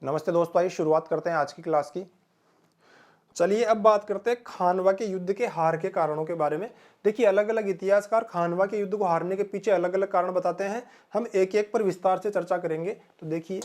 नमस्ते दोस्तों, आइए शुरुआत करते हैं आज की क्लास की। चलिए अब बात करते हैं खानवा के युद्ध के हार के कारणों के बारे में। देखिए, अलग अलग इतिहासकार खानवा के युद्ध को हारने के पीछे अलग अलग कारण बताते हैं। हम एक एक पर विस्तार से चर्चा करेंगे। तो देखिए,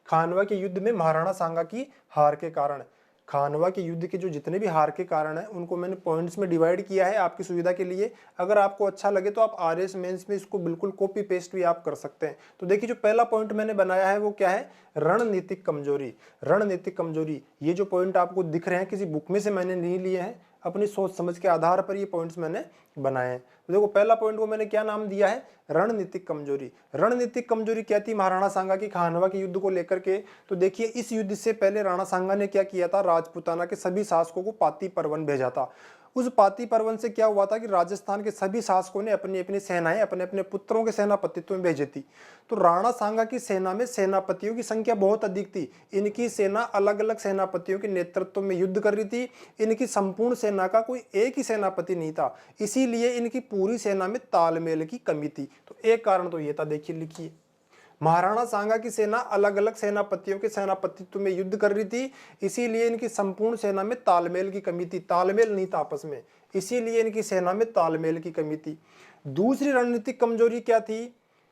खानवा के युद्ध में महाराणा सांगा की हार के कारण। खानवा के युद्ध के जो जितने भी हार के कारण हैं उनको मैंने पॉइंट्स में डिवाइड किया है आपकी सुविधा के लिए। अगर आपको अच्छा लगे तो आप आरएस मेंस में इसको बिल्कुल कॉपी पेस्ट भी आप कर सकते हैं। तो देखिए, जो पहला पॉइंट मैंने बनाया है वो क्या है? रणनीतिक कमजोरी। रणनीतिक कमजोरी, ये जो पॉइंट आपको दिख रहे हैं किसी बुक में से मैंने नहीं लिए हैं, अपनी सोच समझ के आधार पर ये पॉइंट्स मैंने बनाए हैं। तो देखो, पहला पॉइंट को मैंने क्या नाम दिया है? रणनीतिक कमजोरी। रणनीतिक कमजोरी क्या थी महाराणा सांगा की खानवा के युद्ध को लेकर के? तो देखिए, इस युद्ध से पहले राणा सांगा ने क्या किया था? राजपूताना के सभी शासकों को पाती परवन भेजा था। उस पाती परवन से क्या हुआ था कि राजस्थान के सभी शासकों ने अपनी अपनी सेनाएं अपने अपने पुत्रों के सेनापतित्व में भेजी थी। तो राणा सांगा की सेना में सेनापतियों की संख्या बहुत अधिक थी। इनकी सेना अलग अलग सेनापतियों के नेतृत्व में युद्ध कर रही थी। इनकी संपूर्ण सेना का कोई एक ही सेनापति नहीं था, इसीलिए इनकी पूरी सेना में तालमेल की कमी थी। तो एक कारण तो ये था। देखिए, लिखिए, महाराणा सांगा की सेना अलग अलग सेनापतियों के सेनापतित्व में युद्ध कर रही थी, इसीलिए इनकी संपूर्ण सेना में तालमेल की कमी थी। तालमेल नहीं था आपस में, इसीलिए इनकी सेना में तालमेल की कमी थी। दूसरी रणनीतिक कमजोरी क्या थी?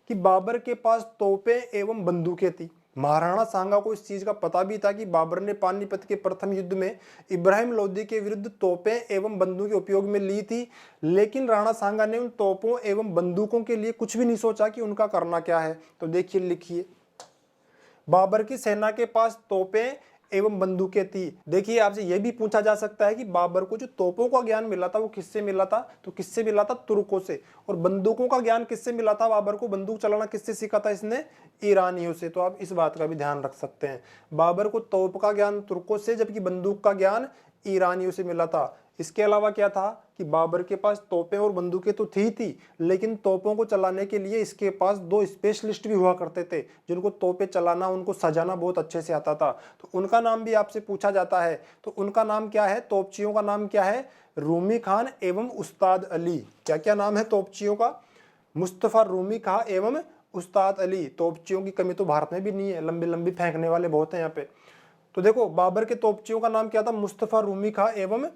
कि बाबर के पास तोपें एवं बंदूकें थी। महाराणा सांगा को इस चीज का पता भी था कि बाबर ने पानीपत के प्रथम युद्ध में इब्राहिम लोदी के विरुद्ध तोपें एवं बंदूकें उपयोग में ली थी, लेकिन राणा सांगा ने उन तोपों एवं बंदूकों के लिए कुछ भी नहीं सोचा कि उनका करना क्या है। तो देखिए, लिखिए, बाबर की सेना के पास तोपें एवं बंदूकें थी। देखिए, आपसे यह भी पूछा जा सकता है कि बाबर को जो तोपों का ज्ञान मिला था वो किससे मिला था? तो किससे मिला था? तुर्कों से। और बंदूकों का ज्ञान किससे मिला था? बाबर को बंदूक चलाना किससे सीखा था इसने? ईरानियों से। तो आप इस बात का भी ध्यान रख सकते हैं, बाबर को तोप का ज्ञान तुर्कों से, जबकि बंदूक का ज्ञान ईरानियों से मिला था। इसके अलावा क्या था कि बाबर के पास तोपें और बंदूकें तो थी, लेकिन तोपों को चलाने के लिए इसके पास दो स्पेशलिस्ट भी हुआ करते थे, जिनको तोपें चलाना, उनको सजाना बहुत अच्छे से आता था। तो उनका नाम भी आपसे पूछा जाता है। तो उनका नाम क्या है? तोपचियों का नाम क्या है? रूमी खान एवं उस्ताद अली। क्या क्या नाम है तोपचियों का? मुस्तफा रूमी खां एवं उस्ताद अली। तोपचियों की कमी तो भारत में भी नहीं है, लंबी लंबी फेंकने वाले बहुत हैं यहाँ पे। तो देखो, बाबर के तोपचियों का नाम क्या था? मुस्तफा रूमी खां एवं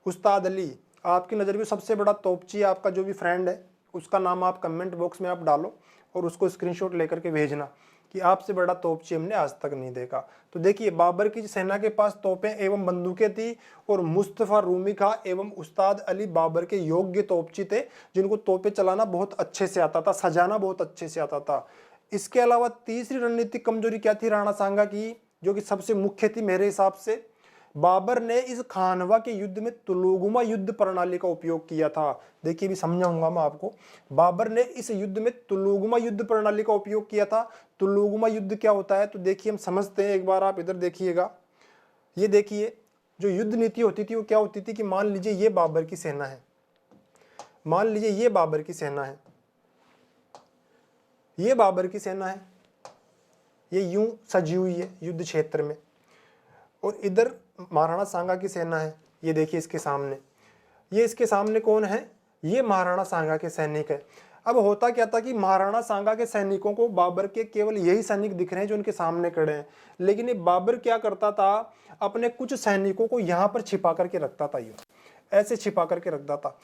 उस्ताद अली। आपकी नज़र में सबसे बड़ा तोपची आपका जो भी फ्रेंड है उसका नाम आप कमेंट बॉक्स में आप डालो और उसको स्क्रीनशॉट लेकर के भेजना कि आपसे बड़ा तोपची हमने आज तक नहीं देखा। तो देखिए, बाबर की सेना के पास तोपें एवं बंदूकें थी और मुस्तफा रूमी खां एवं उस्ताद अली बाबर के योग्य तोपची थे, जिनको तोपें चलाना बहुत अच्छे से आता था, सजाना बहुत अच्छे से आता था। इसके अलावा तीसरी रणनीतिक कमजोरी क्या थी राणा सांगा की, जो कि सबसे मुख्य थी मेरे हिसाब से? बाबर ने इस खानवा के युद्ध में तुलुगुमा युद्ध प्रणाली का उपयोग किया था। देखिए, भी समझाऊंगा मैं आपको। बाबर ने इस युद्ध में तुलुगुमा युद्ध प्रणाली का उपयोग किया था। तुलुगुमा युद्ध क्या होता है? तो देखिए, हम समझते हैं। एक बार आप इधर देखिएगा, ये देखिए, जो युद्ध नीति होती थी वो क्या होती थी कि मान लीजिए ये बाबर की सेना है, मान लीजिए ये बाबर की सेना है, ये बाबर की सेना है, ये यूं सजी हुई है युद्ध क्षेत्र में, और इधर महाराणा सांगा की सेना है। ये देखिए इसके सामने, ये इसके सामने कौन है? ये महाराणा सांगा के सैनिक है। अब होता क्या था कि महाराणा सांगा के सैनिकों को बाबर के केवल यही सैनिक दिख रहे हैं जो उनके सामने खड़े हैं, लेकिन ये बाबर क्या करता था? अपने कुछ सैनिकों को यहाँ पर छिपा करके रखता था, यूं ऐसे छिपा करके रखता था,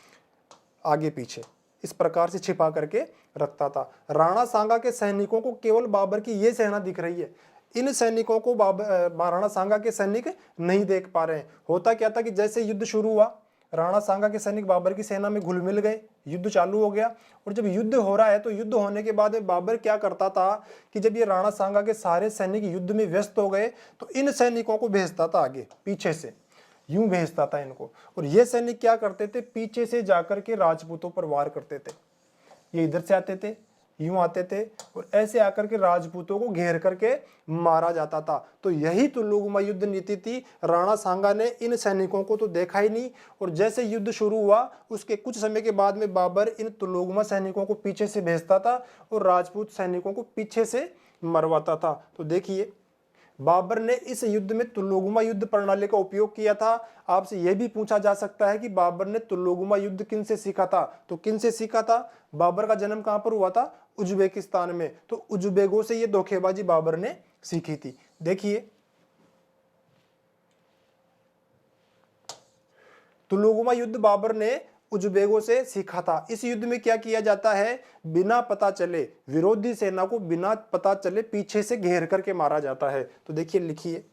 आगे पीछे इस प्रकार से छिपा करके रखता था। राणा सांगा के सैनिकों को केवल बाबर की ये सेना दिख रही है, इन सैनिकों को महाराणा सांगा के सैनिक नहीं देख पा रहे हैं। होता क्या था कि जैसे युद्ध शुरू हुआ, राणा सांगा के सैनिक बाबर की सेना में घुल मिल गए, युद्ध चालू हो गया। और जब युद्ध हो रहा है तो युद्ध होने के बाद बाबर क्या करता था कि जब ये राणा सांगा के सारे सैनिक युद्ध में व्यस्त हो गए तो इन सैनिकों को भेजता था आगे पीछे से, यूं भेजता था इनको। और ये सैनिक क्या करते थे? पीछे से जाकर के राजपूतों पर वार करते थे। ये इधर से आते थे, यूं आते थे, और ऐसे आकर के राजपूतों को घेर करके मारा जाता था। तो यही तुलुगुमा युद्ध नीति थी। राणा सांगा ने इन सैनिकों को तो देखा ही नहीं, और जैसे युद्ध शुरू हुआ उसके कुछ समय के बाद में बाबर इन तुलुगुमा सैनिकों को पीछे से भेजता था और राजपूत सैनिकों को पीछे से मरवाता था। तो देखिए, बाबर ने इस युद्ध में तुलुगुमा युद्ध प्रणाली का उपयोग किया था। आपसे यह भी पूछा जा सकता है कि बाबर ने तुलुगुमा युद्ध किन से सीखा था? तो किन से सीखा था? बाबर का जन्म कहां पर हुआ था? उज्बेकिस्तान में। तो उज्बेकों से ये धोखेबाजी बाबर ने सीखी थी। देखिए तुलुगमा युद्ध बाबर ने उज्बेकों से सीखा था। इस युद्ध में क्या किया जाता है, बिना पता चले विरोधी सेना को बिना पता चले पीछे से घेर करके मारा जाता है। तो देखिए लिखिए,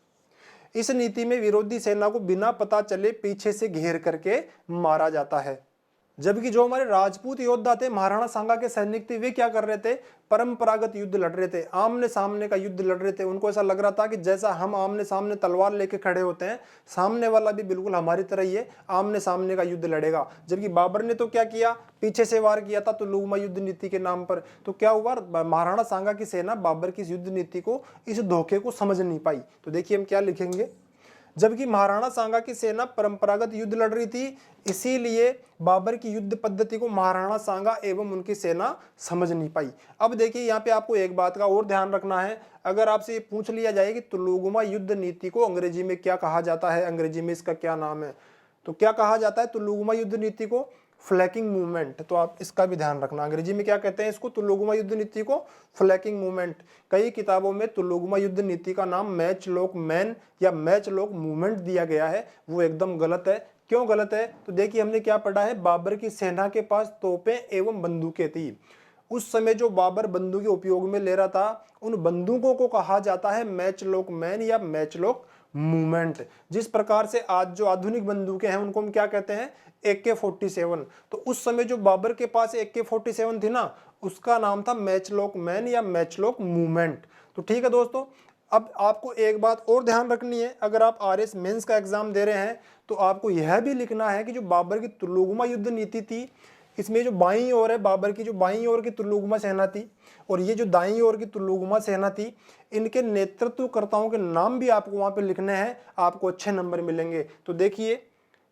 इस नीति में विरोधी सेना को बिना पता चले पीछे से घेर करके मारा जाता है। जबकि जो हमारे राजपूत योद्धा थे, महाराणा सांगा के सैनिक थे, वे क्या कर रहे थे, परंपरागत युद्ध लड़ रहे थे, आमने सामने का युद्ध लड़ रहे थे। उनको ऐसा लग रहा था कि जैसा हम आमने सामने तलवार लेके खड़े होते हैं, सामने वाला भी बिल्कुल हमारी तरह ही है, आमने सामने का युद्ध लड़ेगा। जबकि बाबर ने तो क्या किया, पीछे से वार किया था तुलुगमा युद्ध नीति के नाम पर। तो क्या हुआ, महाराणा सांगा की सेना बाबर की इस युद्ध नीति को, इस धोखे को समझ नहीं पाई। तो देखिए हम क्या लिखेंगे, जबकि महाराणा सांगा की सेना परंपरागत युद्ध लड़ रही थी, इसीलिए बाबर की युद्ध पद्धति को महाराणा सांगा एवं उनकी सेना समझ नहीं पाई। अब देखिए यहाँ पे आपको एक बात का और ध्यान रखना है, अगर आपसे ये पूछ लिया जाए कि तुलुगमा युद्ध नीति को अंग्रेजी में क्या कहा जाता है, अंग्रेजी में इसका क्या नाम है, तो क्या कहा जाता है तुलुगमा युद्ध नीति को, फ्लैकिंग मूवमेंट। तो आप इसका भी ध्यान रखना, अंग्रेजी में क्या कहते हैं इसको, तुलुगमा युद्ध नीति को फ्लैकिंग मूवमेंट। कई किताबों में तुलुगमा युद्ध नीति का नाम मैच लॉक मैन या मैच लॉक मूवमेंट दिया गया है, वो एकदम गलत है। क्यों गलत है, तो देखिए हमने क्या पढ़ा है, बाबर की सेना के पास तोपें एवं बंदूकें थी। उस समय जो बाबर बंदूकें उपयोग में ले रहा था, उन बंदूकों को कहा जाता है मैच लॉक मैन या मैच लॉक मूवमेंट। जिस प्रकार से आज जो आधुनिक बंदूकें हैं उनको हम क्या कहते हैं, AK-47। तो उस समय जो बाबर के पास AK-47 थी ना, उसका नाम था मैच लॉक मैन या मैच लॉक मूवमेंट। तो ठीक है दोस्तों, अब आपको एक बात और ध्यान रखनी है, अगर आप RS मेंस का एग्जाम दे रहे हैं तो आपको यह भी लिखना है कि जो बाबर की तुलुगमा युद्ध नीति थी, इसमें जो बाईं ओर है बाबर की, जो बाईं ओर की तुलुगमा सेना थी और ये जो दाईं ओर की तुलुगमा सेना थी, इनके नेतृत्वकर्ताओं के नाम भी आपको वहां पे लिखने हैं, आपको अच्छे नंबर मिलेंगे। तो देखिए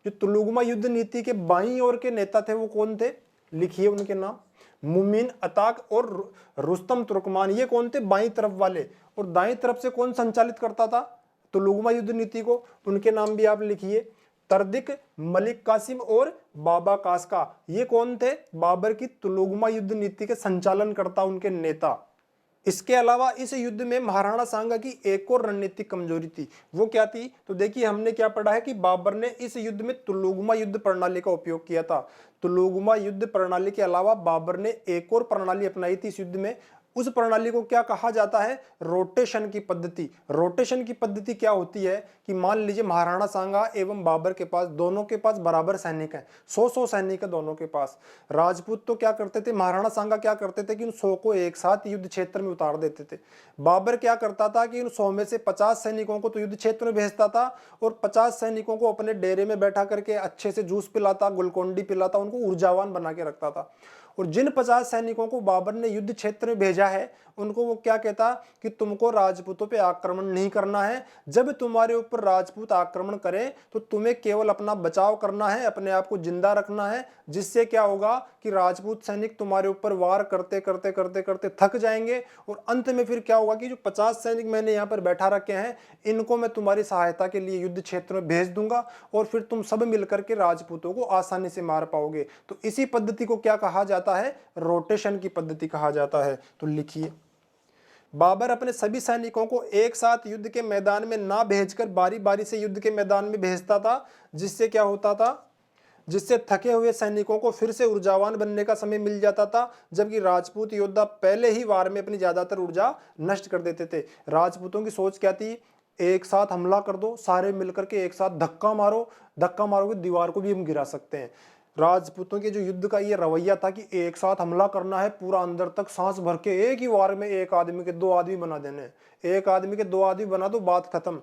जो तुलुगमा युद्ध नीति के बाईं ओर के नेता थे वो कौन थे, लिखिए उनके नाम, मुमिन अताक और रुस्तम तुर्कमान, ये कौन थे, बाईं तरफ वाले। और दाईं तरफ से कौन संचालित करता था तुलुगमा युद्ध नीति को, उनके नाम भी आप लिखिए, तरदिक, मलिक कासिम और बाबा कासका। ये कौन थे, बाबर की तुलुगमा युद्ध नीति के संचालनकर्ता, उनके नेता। इसके अलावा इस युद्ध में महाराणा सांगा की एक और रणनीतिक कमजोरी थी, वो क्या थी, तो देखिए हमने क्या पढ़ा है कि बाबर ने इस युद्ध में तुलुगमा युद्ध प्रणाली का उपयोग किया था। तुलुगमा युद्ध प्रणाली के अलावा बाबर ने एक और प्रणाली अपनाई थी इस युद्ध में, उस प्रणाली को क्या कहा जाता है, रोटेशन की पद्धति। रोटेशन की पद्धति क्या होती है कि मान लीजिए महाराणा सांगा एवं बाबर के पास, दोनों के पास बराबर सैनिक हैं, 100 सैनिक है दोनों के पास। राजपूत तो क्या करते थे, महाराणा सांगा क्या करते थे कि उन 100 को एक साथ युद्ध क्षेत्र में उतार देते थे। बाबर क्या करता था कि उन 100 में से 50 सैनिकों को तो युद्ध क्षेत्र में भेजता था और 50 सैनिकों को अपने डेरे में बैठा करके अच्छे से जूस पिलाता, ग्लूकोन डी पिलाता, उनको ऊर्जावान बना के रखता था। और जिन 50 सैनिकों को बाबर ने युद्ध क्षेत्र में भेजा है, उनको वो क्या कहता कि तुमको राजपूतों पे आक्रमण नहीं करना है, जब तुम्हारे ऊपर राजपूत आक्रमण करें तो तुम्हें केवल अपना बचाव करना है, अपने आप को जिंदा रखना है, जिससे क्या होगा कि राजपूत सैनिक तुम्हारे ऊपर वार करते करते करते करते थक जाएंगे और अंत में फिर क्या होगा कि जो 50 सैनिक मैंने यहाँ पर बैठा रखे हैं, इनको मैं तुम्हारी सहायता के लिए युद्ध क्षेत्र में भेज दूंगा और फिर तुम सब मिलकर के राजपूतों को आसानी से मार पाओगे। तो इसी पद्धति को क्या कहा जाता है, रोटेशन की पद्धति कहा जाता है। तो लिखिए, बाबर अपने सभी सैनिकों को एक साथ युद्ध के मैदान में ना भेजकर बारी बारी से युद्ध के मैदान में भेजता था, जिससे क्या होता था, जिससे थके हुए सैनिकों को फिर से ऊर्जावान बनने का समय मिल जाता था, जबकि राजपूत योद्धा पहले ही वार में अपनी ज्यादातर ऊर्जा नष्ट कर देते थे। राजपूतों की सोच क्या थी, एक साथ हमला कर दो, सारे मिलकर के एक साथ धक्का मारो, धक्का मारोगे दीवार को भी हम गिरा सकते हैं। राजपूतों के जो युद्ध का ये रवैया था कि एक साथ हमला करना है, पूरा अंदर तक सांस भर के एक ही वार में एक आदमी के 2 आदमी बना देने, एक आदमी के 2 आदमी बना दो, बात खत्म।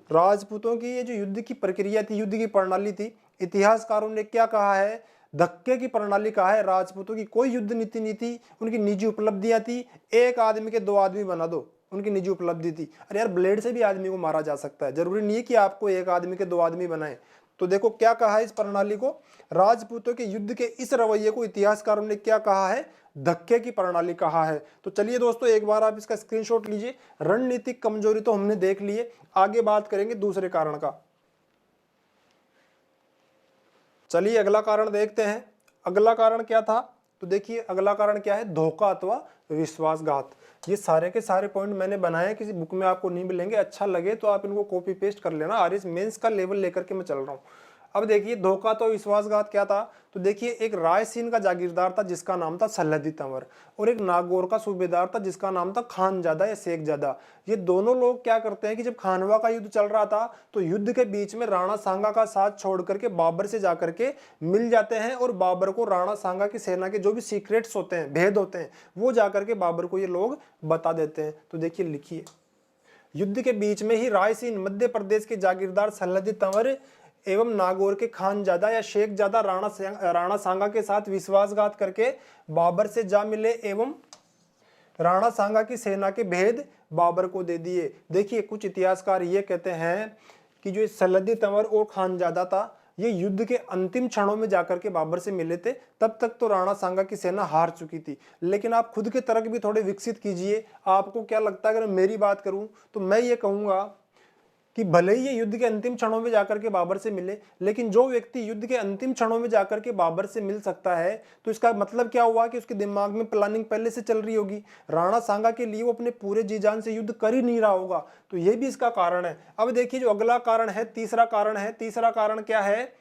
राजपूतों की ये जो युद्ध की प्रक्रिया थी, युद्ध की प्रणाली थी, इतिहासकारों ने क्या कहा है, धक्के की प्रणाली कहा है। राजपूतों की कोई युद्ध नीति नहीं थी, उनकी निजी उपलब्धियां थी, एक आदमी के 2 आदमी बना दो, उनकी निजी उपलब्धि थी। अरे यार, ब्लेड से भी आदमी को मारा जा सकता है, जरूरी नहीं है कि आपको एक आदमी के 2 आदमी बनाए। तो देखो क्या कहा है इस प्रणाली को, राजपूतों के युद्ध के इस रवैये को इतिहासकारों ने क्या कहा है, धक्के की प्रणाली कहा है। तो चलिए दोस्तों, एक बार आप इसका स्क्रीनशॉट लीजिए। रणनीतिक कमजोरी तो हमने देख लिए, आगे बात करेंगे दूसरे कारण का। चलिए अगला कारण देखते हैं। अगला कारण क्या था, तो देखिए अगला कारण क्या है, धोखा अथवा विश्वासघात। ये सारे के सारे पॉइंट मैंने बनाए, किसी बुक में आपको नहीं मिलेंगे, अच्छा लगे तो आप इनको कॉपी पेस्ट कर लेना, आरएस मेंस का लेवल लेकर के मैं चल रहा हूँ। अब देखिए धोखा तो विश्वासघात क्या था, तो देखिए एक रायसीन का जागीरदार था जिसका नाम था सल्लदी तंवर, और एक नागौर का सूबेदार था जिसका नाम था खानजादा या शेखजादा। ये दोनों लोग क्या करते हैं कि जब खानवा का युद्ध चल रहा था तो युद्ध के बीच में राणा सांगा का साथ छोड़ करके बाबर से जाकर के मिल जाते हैं, और बाबर को राणा सांगा की सेना के जो भी सीक्रेट्स होते हैं, भेद होते हैं, वो जाकर के बाबर को ये लोग बता देते हैं। तो देखिए लिखिए, युद्ध के बीच में ही रायसीन मध्य प्रदेश के जागीरदार सल्लदी तंवर एवं नागौर के खानजादा या शेखजादा राणा सांगा के साथ विश्वासघात करके बाबर से जा मिले एवं राणा सांगा की सेना के भेद बाबर को दे दिए। देखिए कुछ इतिहासकार ये कहते हैं कि जो सल्लदी तंवर और खानजादा था, ये युद्ध के अंतिम क्षणों में जाकर के बाबर से मिले थे। तब तक तो राणा सांगा की सेना हार चुकी थी, लेकिन आप खुद के तर्क भी थोड़े विकसित कीजिए। आपको क्या लगता है, अगर मेरी बात करूं तो मैं ये कहूंगा कि भले ही ये युद्ध के अंतिम क्षणों में जाकर के बाबर से मिले, लेकिन जो व्यक्ति युद्ध के अंतिम क्षणों में जाकर के बाबर से मिल सकता है, तो इसका मतलब क्या हुआ कि उसके दिमाग में प्लानिंग पहले से चल रही होगी। राणा सांगा के लिए वो अपने पूरे जी जान से युद्ध कर ही नहीं रहा होगा, तो ये भी इसका कारण है। अब देखिए जो अगला कारण है, तीसरा कारण है। तीसरा कारण क्या है,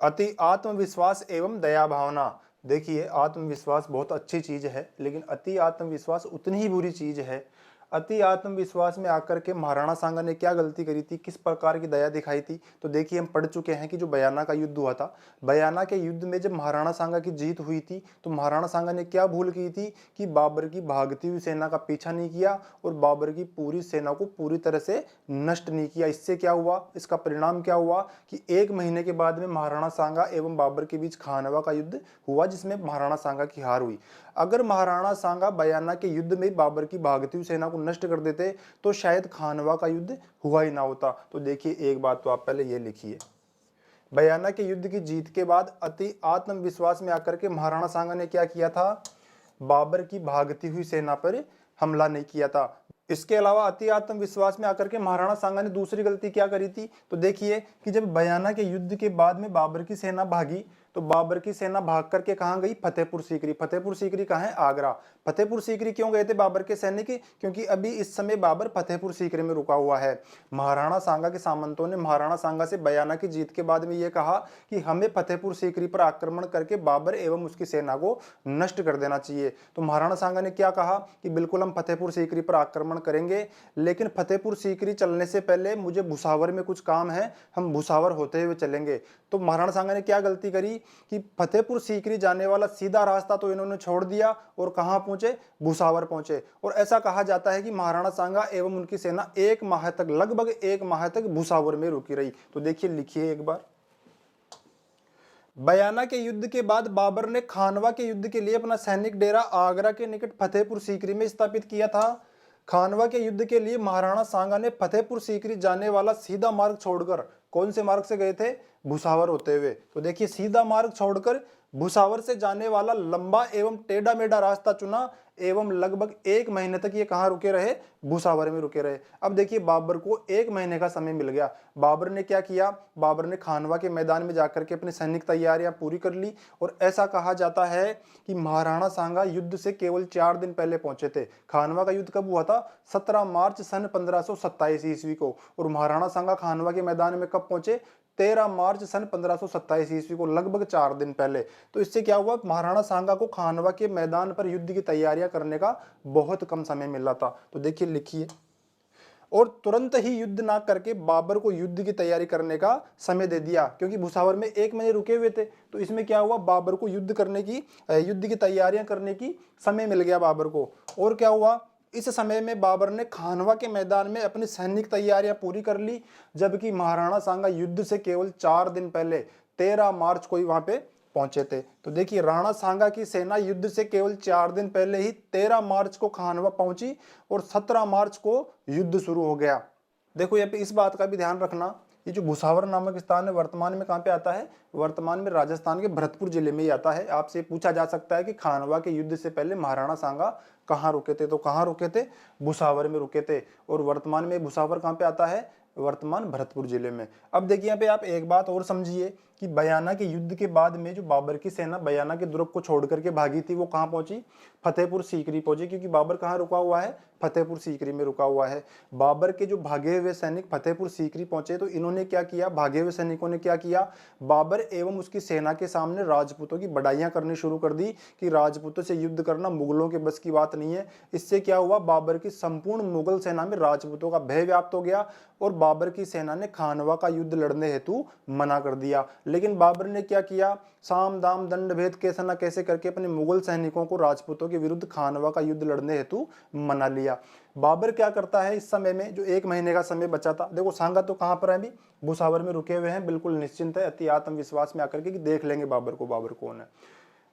अति आत्मविश्वास एवं दया भावना। देखिए आत्मविश्वास बहुत अच्छी चीज है, लेकिन अति आत्मविश्वास उतनी ही बुरी चीज है। अति आत्मविश्वास में आकर के महाराणा सांगा ने क्या गलती करी थी, किस प्रकार की दया दिखाई थी, तो देखिए हम पढ़ चुके हैं कि जो बयाना का युद्ध हुआ था, बयाना के युद्ध में जब महाराणा सांगा की जीत हुई थी तो महाराणा सांगा ने क्या भूल की थी कि बाबर की भागती हुई सेना का पीछा नहीं किया और बाबर की पूरी सेना को पूरी तरह से नष्ट नहीं किया। इससे क्या हुआ, इसका परिणाम क्या हुआ कि 1 महीने के बाद में महाराणा सांगा एवं बाबर के बीच खानवा का युद्ध हुआ, जिसमें महाराणा सांगा की हार हुई। अगर महाराणा सांगा बयाना के युद्ध में बाबर की भागती हुई सेना को नष्ट कर देते तो शायद खानवा का युद्ध हुआ ही ना होता। तो देखिए एक बात तो आप पहले ये लिखिए, बयाना के युद्ध की जीत के बाद अति आत्मविश्वास में आकर के महाराणा सांगा ने क्या किया था, बाबर की भागती हुई सेना पर हमला नहीं किया था। इसके अलावा अति आत्मविश्वास में आकर के महाराणा सांगा ने दूसरी गलती क्या करी थी, तो देखिए कि जब बयाना के युद्ध के बाद में बाबर की सेना भागी तो बाबर की सेना भाग करके कहां गई, फतेहपुर सीकरी। फतेहपुर सीकरी कहां है, आगरा। फतेहपुर सीकरी क्यों गए थे बाबर के सैनिक, क्योंकि अभी इस समय बाबर फतेहपुर सीकरी में रुका हुआ है। महाराणा सांगा के सामंतों ने महाराणा सांगा से बयाना की जीत के बाद में यह कहा कि हमें फतेहपुर सीकरी पर आक्रमण करके बाबर एवं उसकी सेना को नष्ट कर देना चाहिए। तो महाराणा सांगा ने क्या कहा कि बिल्कुल हम फतेहपुर सीकरी पर आक्रमण करेंगे, लेकिन फतेहपुर सीकरी चलने से पहले मुझे भुसावर में कुछ काम है, हम भुसावर होते हुए चलेंगे। तो महाराणा सांगा ने क्या गलती करी कि फतेहपुर सीकरी जाने वाला सीधा रास्ता तो इन्होंने छोड़ दिया और कहां पहुंचे, भुसावर पहुंचे। और ऐसा कहा जाता है कि महाराणा सांगा एवं उनकी सेना 1 माह तक, लगभग 1 माह तक भुसावर में रुकी रही। तो देखिए लिखिए एक बार, बयाना के युद्ध के बाद बाबर ने खानवा के युद्ध के लिए अपना सैनिक डेरा आगरा के निकट फतेहपुर सीकरी में स्थापित किया था। खानवा के युद्ध के लिए महाराणा सांगा ने फतेहपुर सीकरी जाने वाला सीधा मार्ग छोड़कर कौन से मार्ग से गए थे, भुसावर होते हुए। तो देखिए सीधा मार्ग छोड़कर भुसावर से जाने वाला लंबा एवं टेढ़ा मेढ़ा रास्ता चुना एवं लगभग 1 महीने तक ये कहां रुके रहे, भुसावर में रुके रहे। अब देखिए बाबर को 1 महीने का समय मिल गया। बाबर ने क्या किया, बाबर ने खानवा के मैदान में जाकर के अपनी सैनिक तैयारियां पूरी कर ली। और ऐसा कहा जाता है कि महाराणा सांगा युद्ध से केवल 4 दिन पहले पहुंचे थे। खानवा का युद्ध कब हुआ था, 17 मार्च सन 1527 ईस्वी को, और महाराणा सांगा खानवा के मैदान में कब पहुंचे, 13 मार्च सन 1527 ईस्वी को, लगभग 4 दिन पहले। तो इससे क्या हुआ, महाराणा सांगा को खानवा के मैदान पर युद्ध की तैयारियां करने का बहुत कम समय मिला था। तो देखिए लिखिए, और तुरंत ही युद्ध ना करके बाबर को युद्ध की तैयारी करने का समय दे दिया, क्योंकि भुसावर में 1 महीने रुके हुए थे। तो इसमें क्या हुआ, बाबर को युद्ध की तैयारियां करने की समय मिल गया बाबर को। और क्या हुआ, इस समय में बाबर ने खानवा के मैदान में अपनी सैनिक तैयारियां पूरी कर ली, जबकि महाराणा सांगा युद्ध से केवल 4 दिन पहले 13 मार्च को ही वहां पे पहुंचे थे। तो देखिए राणा सांगा की सेना युद्ध से केवल 4 दिन पहले ही 13 मार्च को खानवा पहुंची और 17 मार्च को युद्ध शुरू हो गया। देखो यहाँ पे इस बात का भी ध्यान रखना, ये जो भुसावर नामक स्थान है वर्तमान में कहाँ पे आता है, वर्तमान में राजस्थान के भरतपुर जिले में ही आता है। आपसे पूछा जा सकता है कि खानवा के युद्ध से पहले महाराणा सांगा कहाँ रुके थे, तो कहाँ रुके थे, भुसावर में रुके थे। और वर्तमान में भुसावर कहाँ पे आता है, वर्तमान भरतपुर जिले में। अब देखिए यहाँ पे आप एक बात और समझिए कि बयाना के युद्ध के बाद में जो बाबर की सेना बयाना के दुर्ग को छोड़ करके भागी थी वो कहाँ पहुंची, फतेहपुर सीकरी पहुंची, क्योंकि बाबर कहाँ रुका हुआ है, फतेहपुर सीकरी में रुका हुआ है। बाबर के जो भागे हुए सैनिक फतेहपुर सीकरी पहुंचे तो इन्होंने क्या किया, भागे हुए सैनिकों ने क्या किया, बाबर एवं उसकी सेना के सामने राजपूतों की बड़ाइयां करनी शुरू कर दी कि राजपूतों से युद्ध करना मुगलों के बस की बात नहीं है। इससे क्या हुआ, बाबर की संपूर्ण मुगल सेना में राजपूतों का भय व्याप्त हो गया और बाबर की सेना ने खानवा का युद्ध लड़ने हेतु मना कर दिया। लेकिन बाबर ने क्या किया, साम दाम दंड भेद कैसे न कैसे करके अपने मुगल सैनिकों को राजपूतों के विरुद्ध खानवा का युद्ध लड़ने हेतु मना लिया। बाबर क्या करता है इस समय में, जो 1 महीने का समय बचा था, देखो सांगा तो कहां पर है अभी, भुसावर में रुके हुए हैं, बिल्कुल निश्चिंत है, अति आत्मविश्वास में आकर के कि देख लेंगे बाबर को, बाबर कौन है।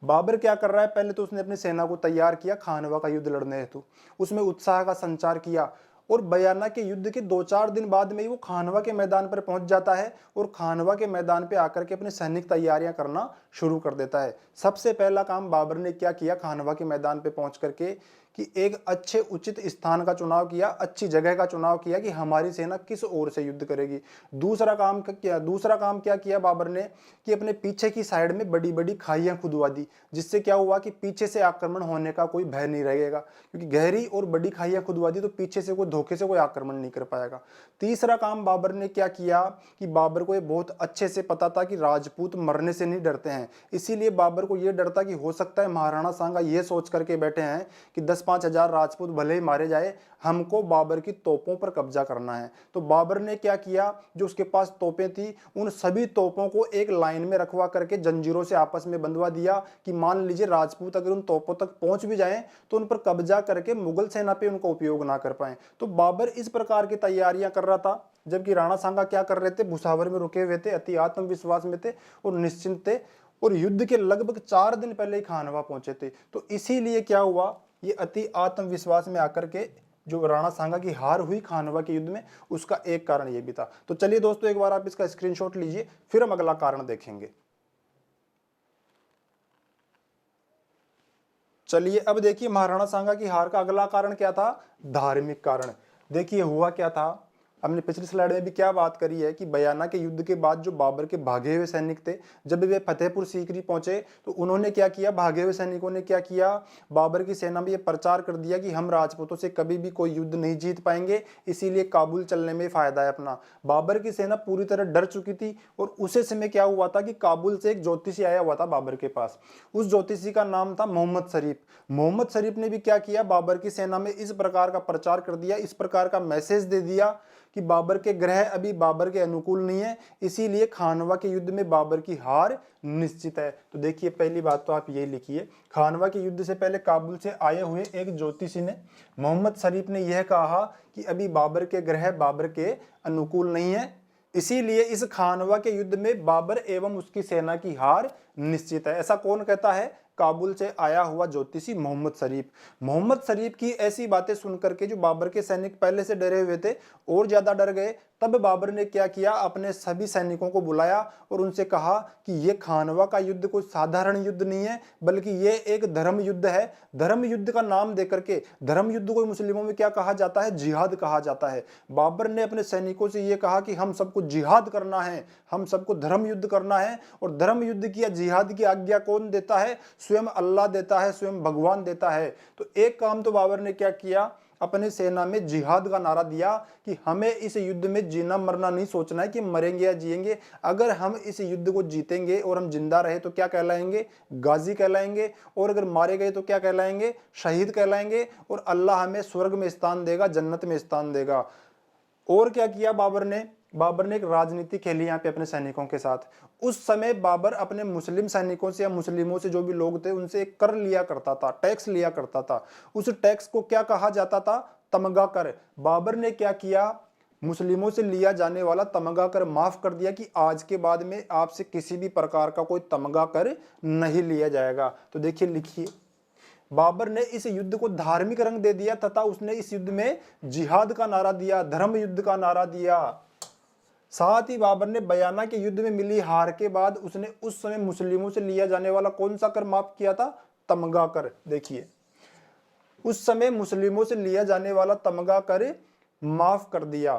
बाबर क्या कर रहा है, पहले तो उसने अपनी सेना को तैयार किया खानवा का युद्ध लड़ने हेतु, उसमें उत्साह का संचार किया और बयाना के युद्ध के 2-4 दिन बाद में ही वो खानवा के मैदान पर पहुंच जाता है और खानवा के मैदान पे आकर के अपनी सैनिक तैयारियां करना शुरू कर देता है। सबसे पहला काम बाबर ने क्या किया, खानवा के मैदान पे पहुंच करके कि एक अच्छे उचित स्थान का चुनाव किया, अच्छी जगह का चुनाव किया कि हमारी सेना किस ओर से युद्ध करेगी। दूसरा काम क्या किया बाबर ने कि अपने पीछे की साइड में बड़ी बड़ी खाइयां खुदवा दी, जिससे क्या हुआ कि पीछे से आक्रमण होने का कोई भय नहीं रहेगा, क्योंकि गहरी और बड़ी खाइयां खुदवा दी तो पीछे से कोई धोखे से कोई आक्रमण नहीं कर पाएगा। तीसरा काम बाबर ने क्या किया कि बाबर को ये बहुत अच्छे से पता था कि राजपूत मरने से नहीं डरते हैं, इसीलिए बाबर को यह डर था कि हो सकता है महाराणा सांगा ये सोच करके बैठे हैं कि 10-5 हजार राजपूत भले ही मारे जाए, हमको बाबर की तोपों पर कब्जा करना है। तो बाबर ने क्या किया, जो उसके पास तोपें थी उन सभी तोपों को एक लाइन में रखवा करके जंजीरों से आपस में बंधवा दिया कि मान लीजिए राजपूत अगर उन तोपों तक पहुंच भी जाएं तो उन पर कब्जा करके मुगल सेना पे उनका उपयोग ना कर पाए। तो बाबर इस प्रकार की तैयारियां कर रहा था, जबकि राणा सांगा क्या कर रहे थे, भुसावर में रुके हुए थे, अति आत्मविश्वास में थे और निश्चिंत थे और युद्ध के लगभग 4 दिन पहले ही खानवा पहुंचे थे। तो इसीलिए क्या हुआ, ये अति आत्मविश्वास में आकर के जो राणा सांगा की हार हुई खानवा के युद्ध में, उसका एक कारण ये भी था। तो चलिए दोस्तों एक बार आप इसका स्क्रीनशॉट लीजिए, फिर हम अगला कारण देखेंगे। चलिए अब देखिए महाराणा सांगा की हार का अगला कारण क्या था, धार्मिक कारण। देखिए हुआ क्या था, हमने पिछली स्लाइड में भी क्या बात करी है कि बयाना के युद्ध के बाद जो बाबर के भागे हुए सैनिक थे, जब वे फतेहपुर सीकरी पहुंचे तो उन्होंने क्या किया, भागे हुए सैनिकों ने क्या किया, बाबर की सेना में ये प्रचार कर दिया कि हम राजपूतों से कभी भी कोई युद्ध नहीं जीत पाएंगे, इसीलिए काबुल चलने में फायदा है अपना। बाबर की सेना पूरी तरह डर चुकी थी और उसी समय क्या हुआ था कि काबुल से एक ज्योतिषी आया हुआ था बाबर के पास, उस ज्योतिषी का नाम था मोहम्मद शरीफ। मोहम्मद शरीफ ने भी क्या किया, बाबर की सेना में इस प्रकार का प्रचार कर दिया, इस प्रकार का मैसेज दे दिया कि बाबर के ग्रह अभी बाबर के अनुकूल नहीं है, इसीलिए खानवा के युद्ध में बाबर की हार निश्चित है। तो देखिए पहली बात तो आप यही लिखिए, खानवा के युद्ध से पहले काबुल से आए हुए एक ज्योतिषी ने, मोहम्मद शरीफ ने यह कहा कि अभी बाबर के ग्रह बाबर के अनुकूल नहीं है, इसीलिए इस खानवा के युद्ध में बाबर एवं उसकी सेना की हार निश्चित है। ऐसा कौन कहता है, काबुल से आया हुआ ज्योतिषी मोहम्मद शरीफ। मोहम्मद शरीफ की ऐसी बातें सुनकर के जो बाबर के सैनिक पहले से डरे हुए थे और ज्यादा डर गए। तब बाबर ने क्या किया, अपने सभी सैनिकों को बुलाया और उनसे कहा कि यह खानवा का युद्ध कोई साधारण युद्ध नहीं है, बल्कि यह एक धर्म युद्ध है। धर्म युद्ध का नाम देकर के, धर्म युद्ध को मुस्लिमों में क्या कहा जाता है, जिहाद कहा जाता है। बाबर ने अपने सैनिकों से यह कहा कि हम सबको जिहाद करना है, हम सबको धर्म युद्ध करना है। और धर्म युद्ध की या जिहाद की आज्ञा कौन देता है, स्वयं अल्लाह देता है, स्वयं भगवान देता है। तो एक काम तो बाबर ने क्या किया, अपने सेना में जिहाद का नारा दिया कि हमें इस युद्ध में जीना मरना नहीं सोचना है कि मरेंगे या जिएंगे। अगर हम इस युद्ध को जीतेंगे और हम जिंदा रहे तो क्या कहलाएंगे, गाजी कहलाएंगे, और अगर मारे गए तो क्या कहलाएंगे, शहीद कहलाएंगे, और अल्लाह हमें स्वर्ग में स्थान देगा, जन्नत में स्थान देगा। और क्या किया बाबर ने एक राजनीति खेली यहाँ पे अपने सैनिकों के साथ। उस समय बाबर अपने मुस्लिम सैनिकों से या मुस्लिमों से जो भी लोग थे उनसे एक कर लिया करता था, टैक्स लिया करता था। उस टैक्स को क्या कहा जाता था, तमगा कर। बाबर ने क्या किया, मुस्लिमों से लिया जाने वाला तमगा कर माफ कर दिया कि आज के बाद में आपसे किसी भी प्रकार का कोई तमगा कर नहीं लिया जाएगा। तो देखिए लिखिए, बाबर ने इस युद्ध को धार्मिक रंग दे दिया तथा उसने इस युद्ध में जिहाद का नारा दिया, धर्म युद्ध का नारा दिया। साथ ही बाबर ने बयाना के युद्ध में मिली हार के बाद उसने उस समय मुस्लिमों से लिया जाने वाला कौन सा कर माफ किया था, तमगा कर। देखिए उस समय मुस्लिमों से लिया जाने वाला तमगा कर माफ कर दिया।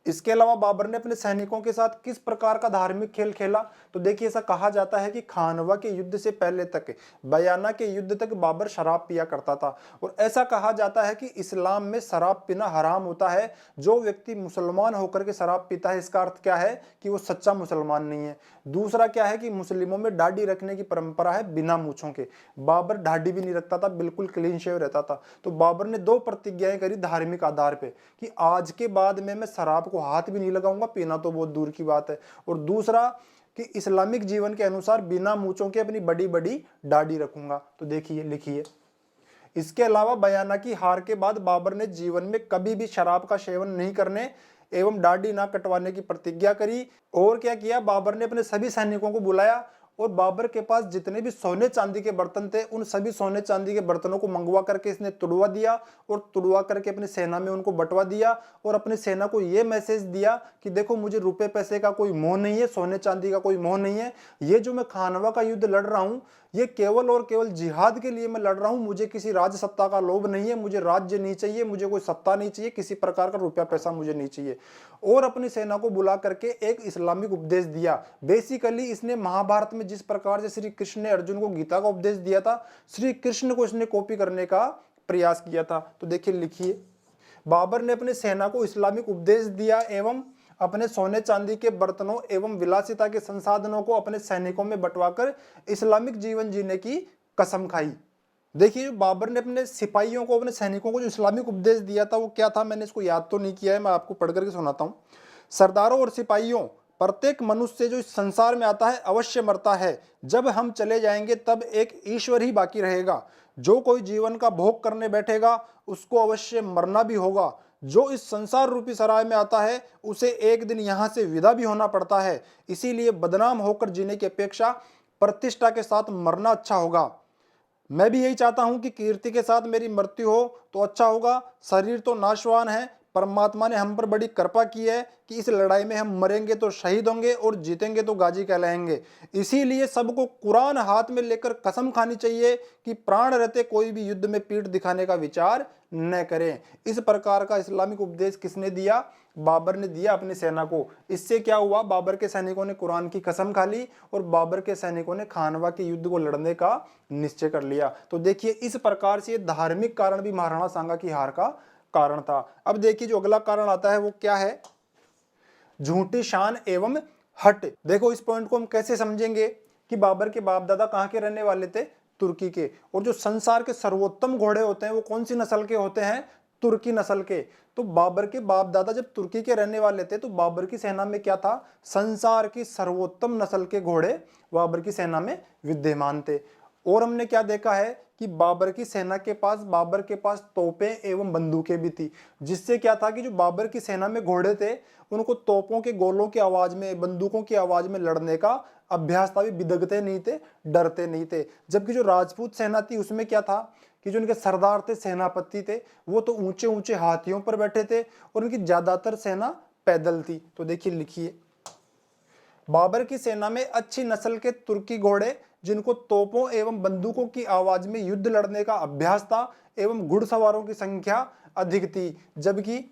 इसके अलावा बाबर ने अपने सैनिकों के साथ किस प्रकार का धार्मिक खेल खेला? तो देखिए ऐसा कहा जाता है कि खानवा के युद्ध से पहले तक, बयाना के युद्ध तक बाबर शराब पिया करता था। और ऐसा कहा जाता है कि इस्लाम में शराब पीना हराम होता है। जो व्यक्ति मुसलमान होकर के शराब पीता है, इसका अर्थ क्या है कि वो सच्चा मुसलमान नहीं है। दूसरा क्या है कि मुस्लिमों में दाढ़ी रखने की परंपरा है बिना मूछों के। बाबर दाढ़ी भी नहीं रखता था, बिल्कुल क्लीन शेव रहता था। तो बाबर ने 2 प्रतिज्ञाएं करी धार्मिक आधार पे कि आज के बाद में मैं शराब को हाथ भी नहीं लगाऊंगा, पीना तो बहुत दूर की बात है। और दूसरा कि इस्लामिक जीवन के अनुसार बिना मूछों के अपनी बड़ी बड़ी दाढ़ी रखूंगा। तो देखिए लिखिए। इसके अलावा बयाना की हार के बाद बाबर ने जीवन में कभी भी शराब का सेवन नहीं करने एवं दाढ़ी ना कटवाने की प्रतिज्ञा करी। और क्या किया, बाबर ने अपने सभी सैनिकों को बुलाया और बाबर के पास जितने भी सोने चांदी के बर्तन थे, उन सभी सोने चांदी के बर्तनों को मंगवा करके इसने तुड़वा दिया और तुड़वा करके अपनी सेना में उनको बंटवा दिया। और अपनी सेना को यह मैसेज दिया कि देखो, मुझे रुपए पैसे का कोई मोह नहीं है, सोने चांदी का कोई मोह नहीं है। ये जो मैं खानवा का युद्ध लड़ रहा हूं, ये केवल और केवल जिहाद के लिए मैं लड़ रहा हूं। मुझे किसी राज सत्ता का लोभ नहीं है, मुझे राज्य नहीं चाहिए, मुझे कोई सत्ता नहीं चाहिए, किसी प्रकार का रुपया पैसा मुझे नहीं चाहिए। और अपनी सेना को बुला करके एक इस्लामिक उपदेश दिया। बेसिकली इसने महाभारत में जिस प्रकार से श्री कृष्ण ने अर्जुन को गीता का उपदेश दिया था, श्री कृष्ण को इसने कॉपी करने का प्रयास किया था। तो देखिए लिखिए, बाबर ने अपने सेना को इस्लामिक उपदेश दिया एवं अपने सोने चांदी के बर्तनों एवं विलासिता के संसाधनों को अपने सैनिकों में बंटवाकर इस्लामिक जीवन जीने की कसम खाई। देखिए, बाबर ने अपने सिपाहियों को, अपने सैनिकों को जो इस्लामिक उपदेश दिया था वो क्या था, मैंने इसको याद तो नहीं किया है, मैं आपको पढ़ करके सुनाता हूँ। सरदारों और सिपाहियों, प्रत्येक मनुष्य जो इस संसार में आता है अवश्य मरता है। जब हम चले जाएंगे तब एक ईश्वर ही बाकी रहेगा। जो कोई जीवन का भोग करने बैठेगा उसको अवश्य मरना भी होगा। जो इस संसार रूपी सराय में आता है उसे एक दिन यहां से विदा भी होना पड़ता है। इसीलिए बदनाम होकर जीने की अपेक्षा प्रतिष्ठा के साथ मरना अच्छा होगा। मैं भी यही चाहता हूं कि कीर्ति के साथ मेरी मृत्यु हो तो अच्छा होगा। शरीर तो नाशवान है, परमात्मा ने हम पर बड़ी कृपा की है कि इस लड़ाई में हम मरेंगे तो शहीद होंगे और जीतेंगे तो गाजी कहलाएंगे। इसीलिए सबको कुरान हाथ में लेकर कसम खानी चाहिए कि प्राण रहते कोई भी युद्ध में पीठ दिखाने का विचार न करें। इस प्रकार का इस्लामिक उपदेश किसने दिया? बाबर ने दिया अपनी सेना को। इससे क्या हुआ, बाबर के सैनिकों ने कुरान की कसम खा ली और बाबर के सैनिकों ने खानवा के युद्ध को लड़ने का निश्चय कर लिया। तो देखिए, इस प्रकार से धार्मिक कारण भी महाराणा सांगा की हार का कारण था। अब देखिए, जो अगला कारण आता है वो क्या है? झूठी शान एवं हट। देखो, इस पॉइंट को हम कैसे समझेंगे कि बाबर के बाप दादा कहां के रहने वाले थे? तुर्की के। और जो संसार के सर्वोत्तम घोड़े होते हैं वो कौन सी नस्ल के होते हैं? तुर्की नस्ल के। तो बाबर के बाप दादा जब तुर्की के रहने वाले थे तो बाबर की सेना में क्या था? संसार की सर्वोत्तम नस्ल के घोड़े बाबर की सेना में विद्यमान थे। और हमने क्या देखा है कि बाबर की सेना के पास, बाबर के पास तोपें एवं बंदूकें भी थी। जिससे क्या था कि जो बाबर की सेना में घोड़े थे उनको तोपों के गोलों की आवाज में, बंदूकों की आवाज में लड़ने का अभ्यास था, भी बिदगते नहीं थे, डरते नहीं थे। जबकि जो राजपूत सेना थी उसमें क्या था कि जो उनके सरदार थे, सेनापति थे, वो तो ऊंचे ऊंचे हाथियों पर बैठे थे और उनकी ज्यादातर सेना पैदल थी। तो देखिए लिखिए, बाबर की सेना में अच्छी नस्ल के तुर्की घोड़े जिनको तोपों एवं बंदूकों की आवाज में युद्ध लड़ने का अभ्यास था एवं घुड़सवारों की संख्या अधिक थी। जबकि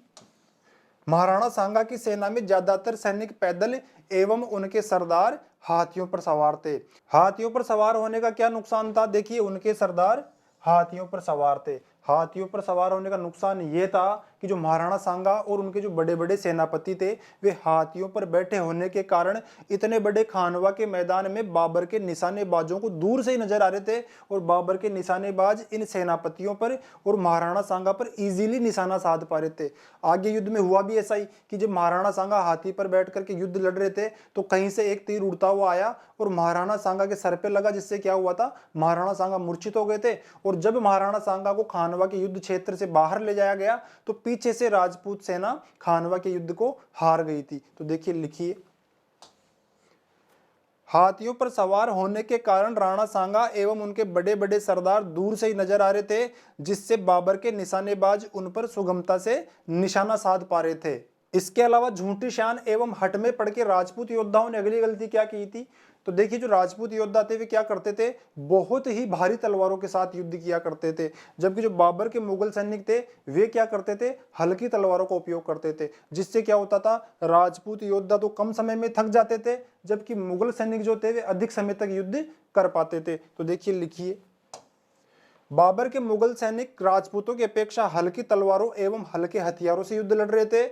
महाराणा सांगा की सेना में ज्यादातर सैनिक पैदल एवं उनके सरदार हाथियों पर सवार थे। हाथियों पर सवार होने का क्या नुकसान था? देखिए, उनके सरदार हाथियों पर सवार थे। हाथियों पर सवार होने का नुकसान ये था कि जो महाराणा सांगा और उनके जो बड़े बड़े सेनापति थे वे हाथियों पर बैठे होने के कारण इतने बड़े खानवा के मैदान में बाबर के निशानेबाजों को दूर से ही नजर आ रहे थे और बाबर के निशानेबाज इन सेनापतियों पर और महाराणा सांगा पर इजीली निशाना साध पा रहे थे। आगे युद्ध में हुआ भी ऐसा ही कि जब महाराणा सांगा हाथी पर बैठ करके युद्ध लड़ रहे थे तो कहीं से एक तीर उड़ता हुआ आया और महाराणा सांगा के सर पे लगा, जिससे क्या हुआ था, महाराणा सांगा मूर्छित हो गए थे। और जब महाराणा सांगा को खानवा के युद्ध क्षेत्र से बाहर ले जाया गया तो पीछे से राजपूत सेना खानवा के युद्ध को हार गई थी। तो देखिए लिखिए, हाथियों पर सवार होने के कारण राणा सांगा एवं उनके बड़े बड़े सरदार दूर से ही नजर आ रहे थे, जिससे बाबर के निशानेबाज उन पर सुगमता से निशाना साध पा रहे थे। इसके अलावा झूठी शान एवं हट में पड़ के राजपूत योद्धाओं ने अगली गलती क्या की थी? तो देखिए जो राजपूत योद्धा थे वे क्या करते थे, बहुत ही भारी तलवारों के साथ युद्ध किया करते थे, जबकि जो बाबर के मुगल सैनिक थे वे क्या करते थे, हल्की तलवारों का उपयोग करते थे, जिससे क्या होता था, राजपूत योद्धा तो कम समय में थक जाते थे, जबकि मुगल सैनिक जो थे वे अधिक समय तक युद्ध कर पाते थे। तो देखिए लिखिए, बाबर के मुगल सैनिक राजपूतों की अपेक्षा हल्की तलवारों एवं हल्के हथियारों से युद्ध लड़ रहे थे,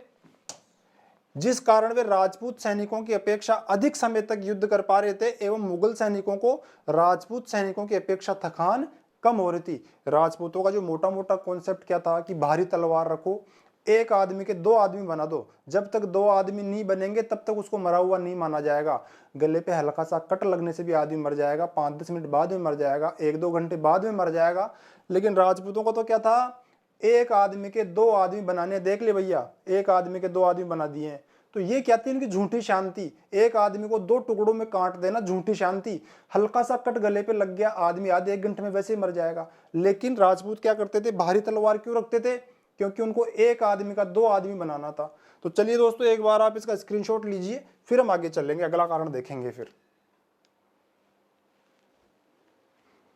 जिस कारण वे राजपूत सैनिकों की अपेक्षा अधिक समय तक युद्ध कर पा रहे थे एवं मुगल सैनिकों को राजपूत सैनिकों की अपेक्षा थकान कम हो रही थी। राजपूतों का जो मोटा मोटा कॉन्सेप्ट क्या था कि भारी तलवार रखो, एक आदमी के दो आदमी बना दो, जब तक दो आदमी नहीं बनेंगे तब तक उसको मरा हुआ नहीं माना जाएगा। गले पे हल्का सा कट लगने से भी आदमी मर जाएगा, 5-10 मिनट बाद में मर जाएगा, 1-2 घंटे बाद में मर जाएगा। लेकिन राजपूतों को तो क्या था, एक आदमी के दो आदमी बनाने, देख ले भैया, एक आदमी के दो आदमी बना दिए। तो ये क्या थी, इनकी झूठी शांति, एक आदमी को दो टुकड़ों में काट देना, झूठी शांति, हल्का सा कट गले पे लग गया, आदमी आधे 1 घंटे में वैसे ही मर जाएगा। लेकिन राजपूत क्या करते थे, भारी तलवार क्यों रखते थे, क्योंकि उनको एक आदमी का दो आदमी बनाना था। तो चलिए दोस्तों, एक बार आप इसका स्क्रीनशॉट लीजिए, फिर हम आगे चलेंगे, अगला कारण देखेंगे। फिर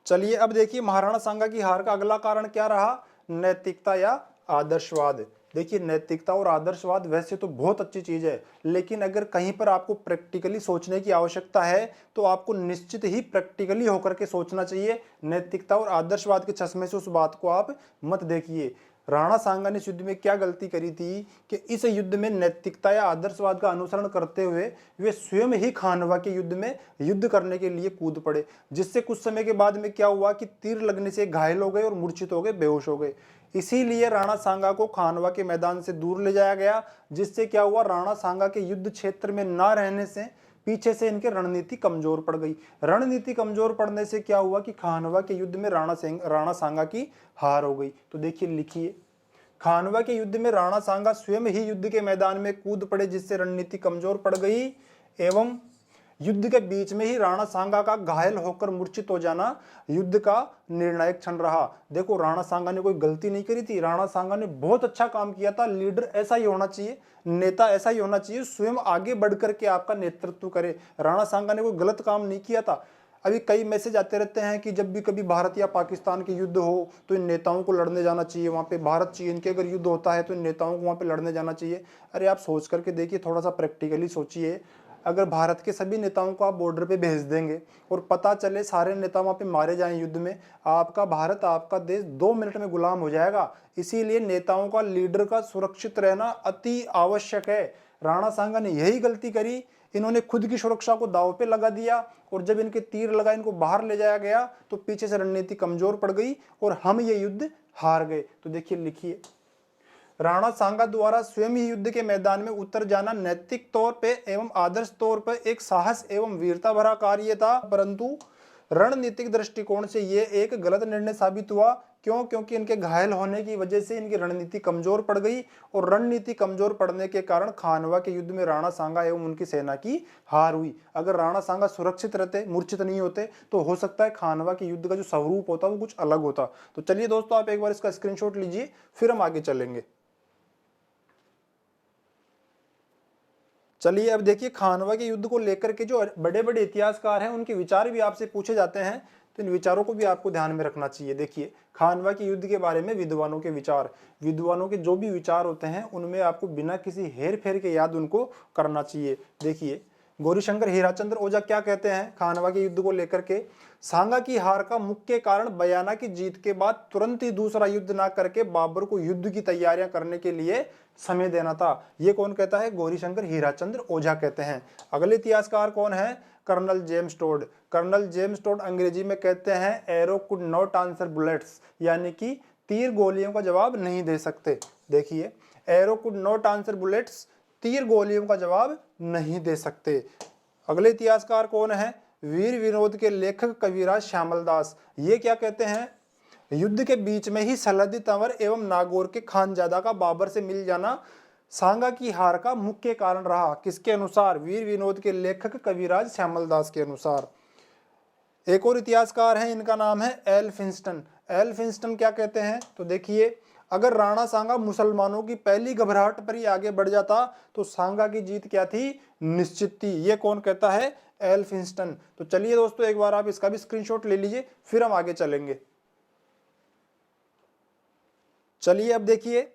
चलिए अब देखिए, महाराणा सांगा की हार का अगला कारण क्या रहा, नैतिकता या आदर्शवाद। देखिए नैतिकता और आदर्शवाद वैसे तो बहुत अच्छी चीज है, लेकिन अगर कहीं पर आपको प्रैक्टिकली सोचने की आवश्यकता है तो आपको निश्चित ही प्रैक्टिकली होकर के सोचना चाहिए। नैतिकता और आदर्शवाद के चश्मे से उस बात को आप मत देखिए। राणा सांगा ने इस युद्ध में क्या गलती करी थी कि इस युद्ध में नैतिकता या आदर्शवाद का अनुसरण करते हुए वे स्वयं ही खानवा के युद्ध में युद्ध करने के लिए कूद पड़े, जिससे कुछ समय के बाद में क्या हुआ कि तीर लगने से घायल हो गए और मूर्छित हो गए, बेहोश हो गए। इसीलिए राणा सांगा को खानवा के मैदान से दूर ले जाया गया, जिससे क्या हुआ, राणा सांगा के युद्ध क्षेत्र में ना रहने से पीछे से इनके रणनीति कमजोर पड़ गई। रणनीति कमजोर पड़ने से क्या हुआ कि खानवा के युद्ध में राणा सांगा की हार हो गई। तो देखिए लिखिए, खानवा के युद्ध में राणा सांगा स्वयं ही युद्ध के मैदान में कूद पड़े, जिससे रणनीति कमजोर पड़ गई एवं युद्ध के बीच में ही राणा सांगा का घायल होकर मूर्छित हो जाना युद्ध का निर्णायक क्षण रहा। देखो राणा सांगा ने कोई गलती नहीं करी थी, राणा सांगा ने बहुत अच्छा काम किया था। लीडर ऐसा ही होना चाहिए, नेता ऐसा ही होना चाहिए, स्वयं आगे बढ़ करके आपका नेतृत्व करे। राणा सांगा ने कोई गलत काम नहीं किया था। अभी कई मैसेज आते रहते हैं कि जब भी कभी भारत या पाकिस्तान के युद्ध हो तो इन नेताओं को लड़ने जाना चाहिए, वहाँ पे भारत चीन के अगर युद्ध होता है तो इन नेताओं को वहाँ पे लड़ने जाना चाहिए। अरे आप सोच करके देखिए, थोड़ा सा प्रैक्टिकली सोचिए, अगर भारत के सभी नेताओं को आप बॉर्डर पे भेज देंगे और पता चले सारे नेता वहाँ पे मारे जाएं युद्ध में, आपका भारत, आपका देश 2 मिनट में गुलाम हो जाएगा। इसीलिए नेताओं का, लीडर का सुरक्षित रहना अति आवश्यक है। राणा सांगा ने यही गलती करी, इन्होंने खुद की सुरक्षा को दांव पे लगा दिया और जब इनके तीर लगा, इनको बाहर ले जाया गया तो पीछे से रणनीति कमजोर पड़ गई और हम ये युद्ध हार गए। तो देखिए लिखिए, राणा सांगा द्वारा स्वयं ही युद्ध के मैदान में उतर जाना नैतिक तौर पे एवं आदर्श तौर पर एक साहस एवं वीरता भरा कार्य था, परंतु रणनीतिक दृष्टिकोण से ये एक गलत निर्णय साबित हुआ। क्यों? क्योंकि इनके घायल होने की वजह से इनकी रणनीति कमजोर पड़ गई और रणनीति कमजोर पड़ने के कारण खानवा के युद्ध में राणा सांगा एवं उनकी सेना की हार हुई। अगर राणा सांगा सुरक्षित रहते, मूर्छित नहीं होते, तो हो सकता है खानवा के युद्ध का जो स्वरूप होता वो कुछ अलग होता। तो चलिए दोस्तों, आप एक बार इसका स्क्रीनशॉट लीजिए, फिर हम आगे चलेंगे। चलिए अब देखिए, खानवा के युद्ध को लेकर के जो बड़े बड़े इतिहासकार हैं उनके विचार भी आपसे पूछे जाते हैं, तो इन विचारों को भी आपको ध्यान में रखना चाहिए। देखिए खानवा के युद्ध के बारे में विद्वानों के विचार, विद्वानों के जो भी विचार होते हैं उनमें आपको बिना किसी हेर फेर के याद उनको करना चाहिए। देखिए गौरीशंकर हीराचंद्र ओझा क्या कहते हैं खानवा के युद्ध को लेकर के, सांगा की हार का मुख्य कारण बयाना की जीत के बाद तुरंत ही दूसरा युद्ध ना करके बाबर को युद्ध की तैयारियां करने के लिए समय देना था। ये कौन कहता है? गौरीशंकर हीराचंद्र ओझा कहते हैं। अगले इतिहासकार कौन है? Colonel James Tod. Colonel James Tod अंग्रेजी में कहते हैं arrow could not answer bullets, यानी कि तीर गोलियों का जवाब नहीं दे सकते। देखिए arrow could not answer bullets, तीर गोलियों का जवाब नहीं दे सकते। अगले इतिहासकार कौन है? वीर विनोद के लेखक कविराज श्यामल दास। ये क्या कहते हैं? युद्ध के बीच में ही सलादी तंवर एवं नागौर के खानजादा का बाबर से मिल जाना सांगा की हार का मुख्य कारण रहा। किसके अनुसार? वीर विनोद के लेखक कविराज श्यामल दास के अनुसार। एक और इतिहासकार हैं, इनका नाम है एल फिंस्टन। एल फिंस्टन क्या कहते हैं? तो देखिए अगर राणा सांगा मुसलमानों की पहली घबराहट पर ही आगे बढ़ जाता तो सांगा की जीत क्या थी, निश्चित थी। ये कौन कहता है, एल्फिंस्टन। तो चलिए दोस्तों एक बार आप इसका भी स्क्रीनशॉट ले लीजिए, फिर हम आगे चलेंगे। चलिए अब देखिए,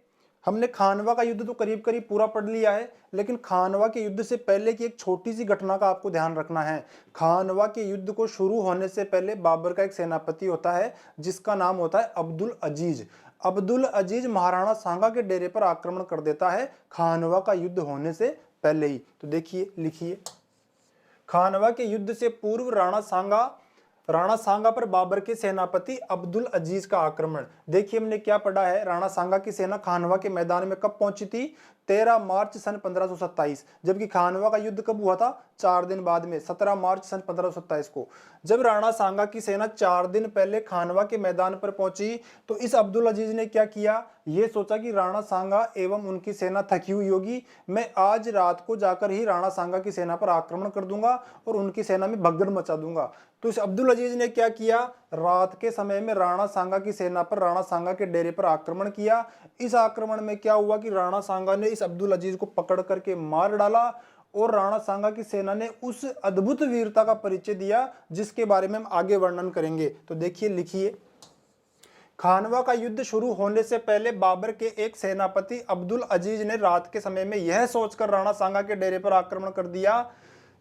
हमने खानवा का युद्ध तो करीब करीब पूरा पढ़ लिया है, लेकिन खानवा के युद्ध से पहले की एक छोटी सी घटना का आपको ध्यान रखना है। खानवा के युद्ध को शुरू होने से पहले बाबर का एक सेनापति होता है जिसका नाम होता है अब्दुल अजीज। अब्दुल अजीज महाराणा सांगा के डेरे पर आक्रमण कर देता है खानवा का युद्ध होने से पहले ही। तो देखिए, लिखिए, खानवा के युद्ध से पूर्व राणा सांगा पर बाबर के सेनापति अब्दुल अजीज का आक्रमण। देखिए हमने क्या पढ़ा है, राणा सांगा की सेना खानवा के मैदान में कब पहुंची थी, 13 मार्च सन 1527। जबकि खानवा का युद्ध कब हुआ था, 4 दिन बाद में, 17 मार्च सन 1527 को। जब राणा सांगा की सेना 4 दिन पहले खानवा के मैदान पर पहुंची तो इस अब्दुल अजीज ने क्या किया, ये सोचा कि राणा सांगा एवं उनकी सेना थकी हुई होगी, मैं आज रात को जाकर ही राणा सांगा की सेना पर आक्रमण कर दूंगा और उनकी सेना में भगदड़ मचा दूंगा। तो इस अब्दुल अजीज ने क्या किया, रात के समय में राणा सांगा की सेना पर, राणा सांगा के डेरे पर आक्रमण किया। इस आक्रमण में क्या हुआ कि राणा सांगा ने इस अब्दुल अजीज को पकड़ करके मार डाला और राणा सांगा की सेना ने उस अद्भुत वीरता का परिचय दिया जिसके बारे में हम आगे वर्णन करेंगे। तो देखिए, लिखिए, खानवा का युद्ध शुरू होने से पहले बाबर के एक सेनापति अब्दुल अजीज ने रात के समय में यह सोचकर राणा सांगा के डेरे पर आक्रमण कर दिया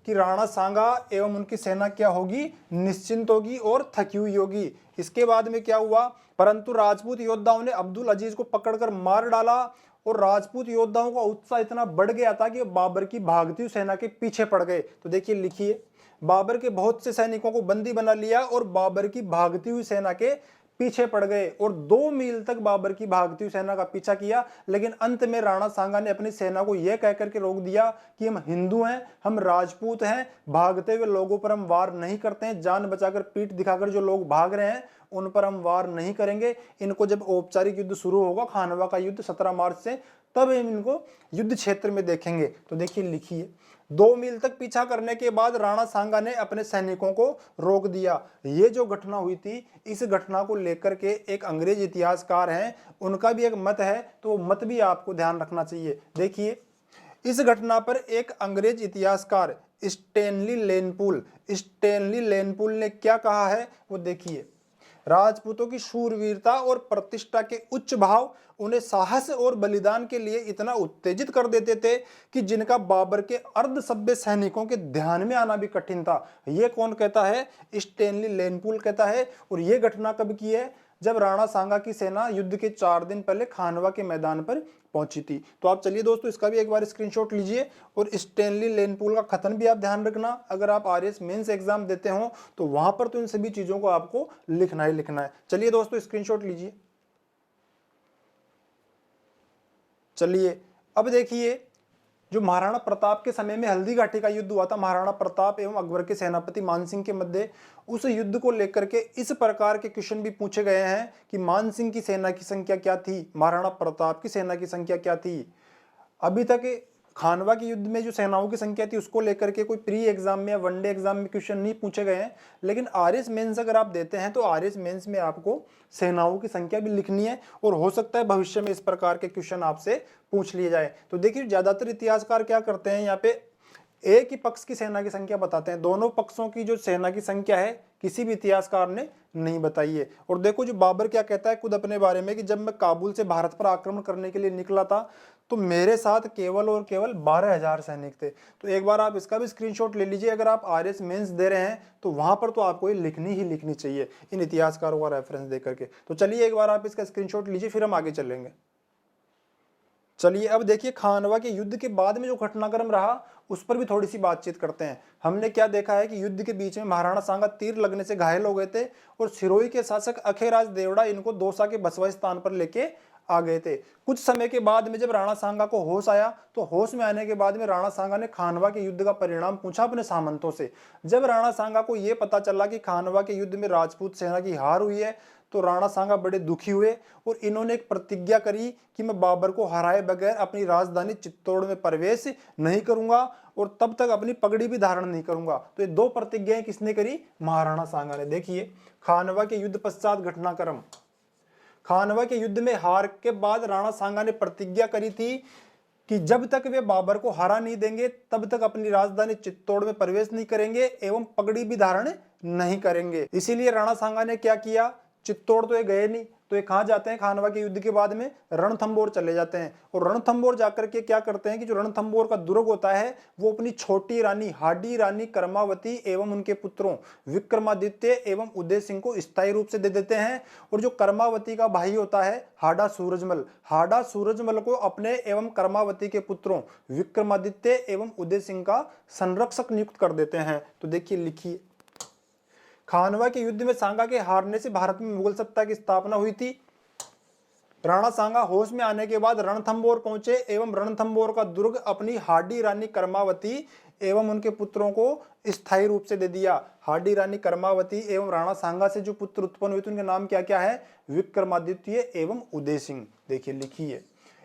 कि राणा सांगा एवं उनकी सेना क्या होगी, निश्चिंत होगी और थकी हुई होगी। इसके बाद में क्या हुआ, परंतु राजपूत योद्धाओं ने अब्दुल अजीज को पकड़कर मार डाला और राजपूत योद्धाओं का उत्साह इतना बढ़ गया था कि बाबर की भागती हुई सेना के पीछे पड़ गए। तो देखिए, लिखिए, बाबर के बहुत से सैनिकों को बंदी बना लिया और बाबर की भागती हुई सेना के पीछे पड़ गए और 2 मील तक बाबर की भागती हुई सेना का पीछा किया। लेकिन अंत में राणा सांगा ने अपनी सेना को यह कहकर के रोक दिया कि हम हिंदू हैं, हम राजपूत हैं, भागते हुए लोगों पर हम वार नहीं करते हैं, जान बचाकर पीठ दिखाकर जो लोग भाग रहे हैं उन पर हम वार नहीं करेंगे। इनको जब औपचारिक युद्ध शुरू होगा, खानवा का युद्ध 17 मार्च से, तब हम इनको युद्ध क्षेत्र में देखेंगे। तो देखिए, लिखिए, 2 मील तक पीछा करने के बाद राणा सांगा ने अपने सैनिकों को रोक दिया। ये जो घटना हुई थी, इस घटना को लेकर के एक अंग्रेज इतिहासकार हैं, उनका भी एक मत है, तो मत भी आपको ध्यान रखना चाहिए। देखिए, इस घटना पर एक अंग्रेज इतिहासकार स्टैनली लेनपूल ने क्या कहा है वो देखिए, राजपूतों की शूरवीरता और प्रतिष्ठा के उच्च भाव उन्हें साहस और बलिदान के लिए इतना उत्तेजित कर देते थे कि जिनका बाबर के अर्धसभ्य सैनिकों के ध्यान में आना भी कठिन था। यह कौन कहता है, स्टैनली लेनपूल कहता है। और यह घटना कब की है, जब राणा सांगा की सेना युद्ध के 4 दिन पहले खानवा के मैदान पर पहुंची थी। तो आप चलिए दोस्तों इसका भी एक बार स्क्रीनशॉट लीजिए और स्टैनली लेनपूल का कथन भी आप ध्यान रखना। अगर आप आरएस मेंस एग्जाम देते हो तो वहां पर तो इन सभी चीजों को आपको लिखना ही लिखना है। चलिए दोस्तों स्क्रीनशॉट लीजिए। चलिए अब देखिए, जो महाराणा प्रताप के समय में हल्दी घाटी का युद्ध हुआ था, महाराणा प्रताप एवं अकबर के सेनापति मानसिंह के मध्य, उस युद्ध को लेकर के इस प्रकार के क्वेश्चन भी पूछे गए हैं कि मानसिंह की सेना की संख्या क्या थी, महाराणा प्रताप की सेना की संख्या क्या थी। अभी तक खानवा के युद्ध में जो सेनाओं की संख्या थी उसको लेकर के कोई प्री एग्जाम में या वनडे एग्जाम में क्वेश्चन नहीं पूछे गए हैं, लेकिन आरएस मेंस अगर आप देते हैं तो आरएस मेंस में आपको सेनाओं की संख्या भी लिखनी है और हो सकता है भविष्य में इस प्रकार के क्वेश्चन आपसे पूछ लिए जाए। तो देखिए, ज्यादातर इतिहासकार क्या करते हैं, यहाँ पे एक ही पक्ष की सेना की संख्या बताते हैं, दोनों पक्षों की जो सेना की संख्या है किसी भी इतिहासकार ने नहीं बताई है। और देखो जो बाबर क्या कहता है खुद अपने बारे में कि जब मैं काबुल से भारत पर आक्रमण करने के लिए निकला था तो मेरे साथ केवल और केवल 12,000 सैनिक थे। तो एक बार आप इसका भी स्क्रीनशॉट ले लीजिए। अगर आप आरएस मेंस दे रहे हैं तो वहां पर तो आपको ये लिखनी ही लिखनी चाहिए इन इतिहासकारों का रेफरेंस दे करके। तो चलिए एक बार आप इसका स्क्रीनशॉट लीजिए, फिर हम आगे चलेंगे। चलिए अब देखिए, खानवा के युद्ध के बाद में जो घटनाक्रम रहा उस पर भी थोड़ी सी बातचीत करते हैं। हमने क्या देखा है कि युद्ध के बीच में महाराणा सांगा तीर लगने से घायल हो गए थे और सिरोही के शासक अखेराज देवड़ा इनको दौसा के बसवा स्थान पर लेके आ गए थे। कुछ समय के बाद में जब राणा सांगा को होश आया तो होश में आने के बाद में राणा सांगा ने खानवा के युद्ध का परिणाम पूछा अपने सामंतों से। जब राणा सांगा को यह पता चला कि खानवा के युद्ध में राजपूत सेना की हार हुई है तो राणा सांगा बड़े दुखी हुए और इन्होंने एक प्रतिज्ञा करी कि मैं बाबर को हराए बगैर अपनी राजधानी चित्तौड़ में प्रवेश नहीं करूंगा और तब तक अपनी पगड़ी भी धारण नहीं करूंगा। तो ये 2 प्रतिज्ञाएं किसने करी, महाराणा सांगा ने। देखिए, खानवा के युद्ध पश्चात घटनाक्रम। खानवा के युद्ध में हार के बाद राणा सांगा ने प्रतिज्ञा करी थी कि जब तक वे बाबर को हरा नहीं देंगे तब तक अपनी राजधानी चित्तौड़ में प्रवेश नहीं करेंगे एवं पगड़ी भी धारण नहीं करेंगे। इसीलिए राणा सांगा ने क्या किया, चित्तौड़ तो ये गए नहीं, तो ये कहां जाते हैं, खानवा के युद्ध के बाद में रणथंबोर चले जाते हैं। और रणथंबोर जाकर के क्या करते हैं कि जो रणथंबोर का दुर्ग होता है वो अपनी छोटी रानी हाडी रानी कर्मावती एवं उनके पुत्रों विक्रमादित्य एवं उदय सिंह को स्थायी रूप से दे देते हैं। और जो कर्मावती का भाई होता है हाड़ा सूरजमल को अपने एवं कर्मावती के पुत्रों विक्रमादित्य एवं उदय सिंह का संरक्षक नियुक्त कर देते हैं। तो देखिए लिखिए, खानवा के युद्ध में सांगा के हारने से भारत में मुगल सत्ता की स्थापना हुई थी। राणा सांगा होश में आने के बाद रणथंबोर पहुंचे एवं रणथंबोर का दुर्ग अपनी हाडी रानी कर्मावती एवं उनके पुत्रों को स्थायी रूप से दे दिया। हाडी रानी कर्मावती एवं राणा सांगा से जो पुत्र उत्पन्न हुए थे उनके नाम क्या क्या है, विक्रमादित्य एवं उदय सिंह। देखिए लिखिए,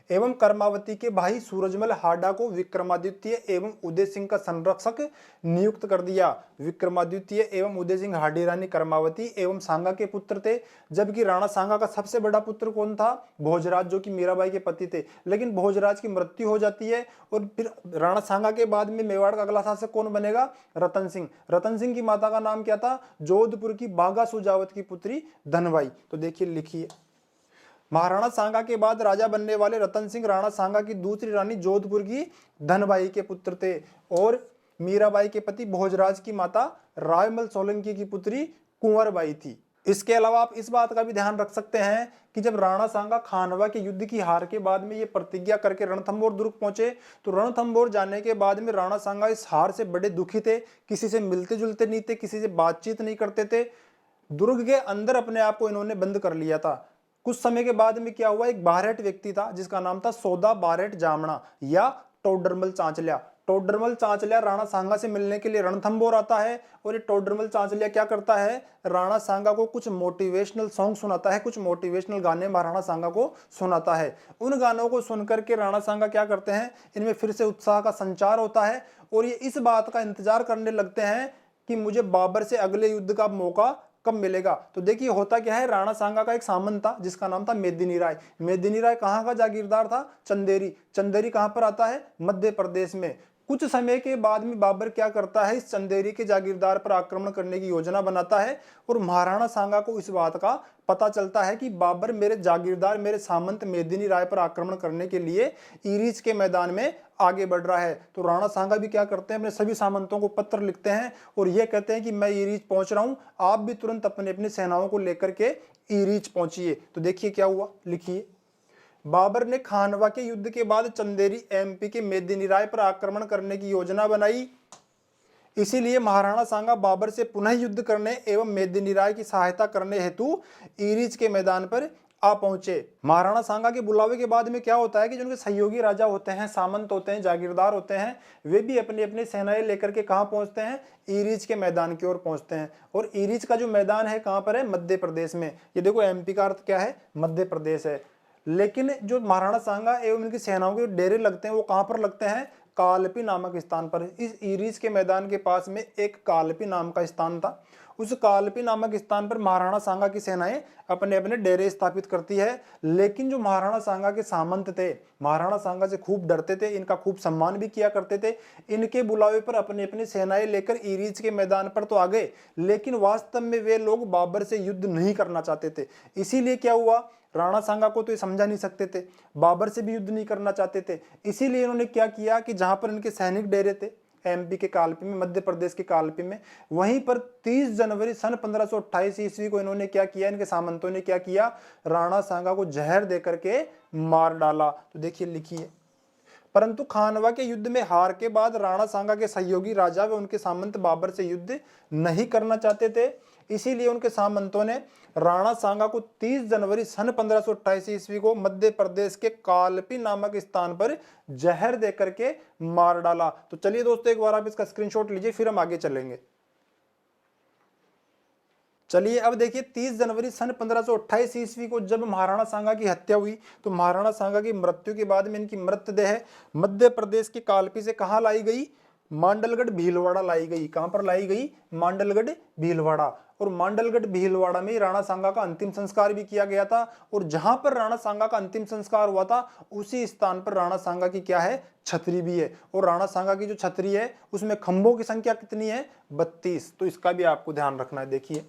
एवं कर्मावती के भाई सूरजमल हाडा को विक्रमादित्य एवं उदय सिंह का संरक्षक नियुक्त कर दिया। विक्रमादित्य एवं उदय सिंह हाडी रानी कर्मावती एवं सांगा के पुत्र थे, जबकि राणा सांगा का सबसे बड़ा पुत्र कौन था, भोजराज, जो कि मीराबाई के पति थे। लेकिन भोजराज की मृत्यु हो जाती है और फिर राणा सांगा के बाद में मेवाड़ का अगला शासक कौन बनेगा, रतन सिंह। रतन सिंह की माता का नाम क्या था, जोधपुर की बागा सुजावत की पुत्री धनबाई। तो देखिए लिखिए, महाराणा सांगा के बाद राजा बनने वाले रतन सिंह राणा सांगा की दूसरी रानी जोधपुर की धनबाई के पुत्र थे और मीराबाई के पति भोजराज की माता रायमल सोलंकी की पुत्री कुंवरबाई थी। इसके अलावा आप इस बात का भी ध्यान रख सकते हैं कि जब राणा सांगा खानवा के युद्ध की हार के बाद में ये प्रतिज्ञा करके रणथंबोर दुर्ग पहुंचे, तो रणथंबोर जाने के बाद में राणा सांगा इस हार से बड़े दुखी थे, किसी से मिलते जुलते नहीं थे, किसी से बातचीत नहीं करते थे। दुर्ग के अंदर अपने आप को इन्होंने बंद कर लिया था। कुछ समय के बाद में क्या हुआ, एक बारहेट व्यक्ति था जिसका नाम था सौदा बारहेट जामणा या टोडरमल चांचल्या। टोडरमल चांचल्या राणा सांगा से मिलने के लिए रणथंबोर आता है और ये टोडरमल चांचल्या क्या करता है, राणा सांगा को कुछ मोटिवेशनल सॉन्ग सुनाता है, कुछ मोटिवेशनल गाने महाराणा सांगा को सुनाता है। उन गानों को सुनकर के राणा सांगा क्या करते हैं, इनमें फिर से उत्साह का संचार होता है और ये इस बात का इंतजार करने लगते हैं कि मुझे बाबर से अगले युद्ध का मौका कब मिलेगा। तो देखिए होता क्या है, राणा सांगा का एक सामंत था जिसका नाम था मेदिनी राय। मेदिनी राय कहाँ का जागीरदार था, चंदेरी। चंदेरी कहाँ पर आता है, मध्य प्रदेश में। कुछ समय के बाद में बाबर क्या करता है, इस चंदेरी के जागीरदार पर आक्रमण करने की योजना बनाता है और महाराणा सांगा को इस बात का पता चलता है कि बाबर मेरे जागीरदार मेरे सामंत मेदिनी राय पर आक्रमण करने के लिए ईरीज के मैदान में आगे बढ़ रहा है। तो राणा सांगा भी क्या करते हैं, अपने सभी सामंतों को पत्र लिखते हैं और यह कहते हैं कि मैं ईरीज पहुंच रहा हूं, आप भी तुरंत अपने अपनी सेनाओं को लेकर के ईरीज पहुंचिए। तो देखिए क्या हुआ, लिखिए, बाबर ने खानवा के युद्ध के बाद चंदेरी एमपी के मेदिनी राय पर आक्रमण करने की योजना बनाई। इसीलिए महाराणा सांगा बाबर से पुनः युद्ध करने एवं मेदिनी राय की सहायता करने हेतु ईरीज के मैदान पर आ पहुंचे। महाराणा सांगा के बुलावे के बाद में क्या होता है कि जो उनके सहयोगी राजा होते हैं, सामंत होते हैं, जागीरदार होते हैं, वे भी अपनी अपनी सेनाएं लेकर के कहां पहुंचते हैं, ईरीज के मैदान की ओर पहुंचते हैं। और ईरीज का जो मैदान है कहां पर है, मध्य प्रदेश में। ये देखो एमपी का अर्थ क्या है, मध्य प्रदेश है। लेकिन जो महाराणा सांगा एवं उनकी सेनाओं के डेरे लगते हैं वो कहां पर लगते हैं, कालपी नामक स्थान पर। इस ईरीज के मैदान के पास में एक कालपी नाम का स्थान था। उस कालपी नामक स्थान पर महाराणा सांगा की सेनाएं अपने अपने डेरे स्थापित करती है। लेकिन जो महाराणा सांगा के सामंत थे, महाराणा सांगा से खूब डरते थे, इनका खूब सम्मान भी किया करते थे। इनके बुलावे पर अपनी अपनी सेनाएं लेकर ईरीज के मैदान पर तो आ गए, लेकिन वास्तव में वे लोग बाबर से युद्ध नहीं करना चाहते थे। इसीलिए क्या हुआ, राणा सांगा को तो ये समझा नहीं सकते थे, बाबर से भी युद्ध नहीं करना चाहते थे। इसीलिए इन्होंने क्या किया कि जहां पर इनके सैनिक डेरे थे एमपी के कालपी में, मध्य प्रदेश के कालपी में, वहीं पर 30 जनवरी सन 1528 ईस्वी को इन्होंने क्या किया, इनके सामंतों ने क्या किया, राणा सांगा को जहर देकर के मार डाला। तो देखिए लिखिए, परंतु खानवा के युद्ध में हार के बाद राणा सांगा के सहयोगी राजा व उनके सामंत बाबर से युद्ध नहीं करना चाहते थे। इसीलिए उनके सामंतों ने राणा सांगा को 30 जनवरी सन 1528 ईस्वी को मध्य प्रदेश के कालपी नामक स्थान पर जहर देकर के मार डाला। तो चलिए दोस्तों, एक बार आप इसका स्क्रीनशॉट लीजिए, फिर हम आगे चलेंगे। चलिए अब देखिए, 30 जनवरी सन 1528 ईस्वी को जब महाराणा सांगा की हत्या हुई, तो महाराणा सांगा की मृत्यु के बाद में इनकी मृतदेह मध्य प्रदेश के कालपी से कहां लाई गई, मांडलगढ़ भीलवाड़ा लाई गई। कहां पर लाई गई, मांडलगढ़ भीलवाड़ा। और मांडलगढ़ भीलवाड़ा में ही राणा सांगा का अंतिम संस्कार भी किया गया था। और जहां पर राणा सांगा का अंतिम संस्कार हुआ था उसी स्थान पर राणा सांगा की क्या है, छतरी भी है। और राणा सांगा की जो छतरी है उसमें खंभों की संख्या कितनी है, 32। तो इसका भी आपको ध्यान रखना है। देखिए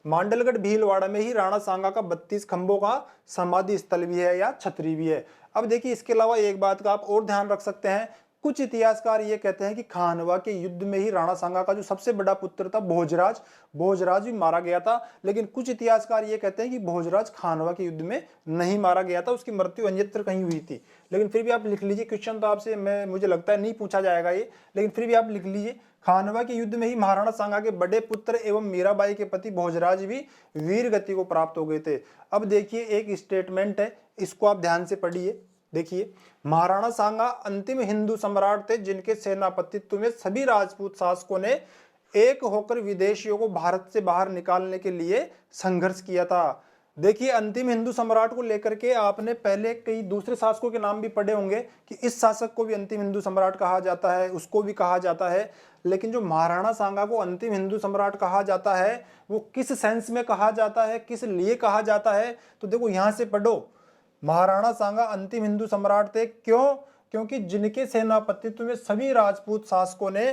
मांडलगढ़ भीलवाड़ा में ही राणा सांगा का 32 खंभों का समाधि स्थल भी है या छतरी भी है। अब देखिए इसके अलावा एक बात का आप और ध्यान रख सकते हैं, कुछ इतिहासकार ये कहते हैं कि खानवा के युद्ध में ही राणा सांगा का जो सबसे बड़ा पुत्र था भोजराज भी मारा गया था। लेकिन कुछ इतिहासकार ये कहते हैं कि भोजराज खानवा के युद्ध में नहीं मारा गया था, उसकी मृत्यु अन्यत्र कहीं हुई थी। लेकिन फिर भी आप लिख लीजिए, क्वेश्चन तो आपसे मुझे लगता है नहीं पूछा जाएगा ये, लेकिन फिर भी आप लिख लीजिए खानवा के युद्ध में ही महाराणा सांगा के बड़े पुत्र एवं मीराबाई के पति भोजराज भी वीर गति को प्राप्त हो गए थे। अब देखिए एक स्टेटमेंट है, इसको आप ध्यान से पढ़िए। देखिए महाराणा सांगा अंतिम हिंदू सम्राट थे जिनके सेनापतित्व में सभी राजपूत शासकों ने एक होकर विदेशियों को भारत से बाहर निकालने के लिए संघर्ष किया था। देखिए अंतिम हिंदू सम्राट को लेकर के आपने पहले कई दूसरे शासकों के नाम भी पढ़े होंगे कि इस शासक को भी अंतिम हिंदू सम्राट कहा जाता है, उसको भी कहा जाता है। लेकिन जो महाराणा सांगा को अंतिम हिंदू सम्राट कहा जाता है वो किस सेंस में कहा जाता है, किस लिए कहा जाता है, तो देखो यहां से पढ़ो। महाराणा सांगा अंतिम हिंदू सम्राट थे, क्यों? क्योंकि जिनके सेनापतित्व में सभी राजपूत शासकों ने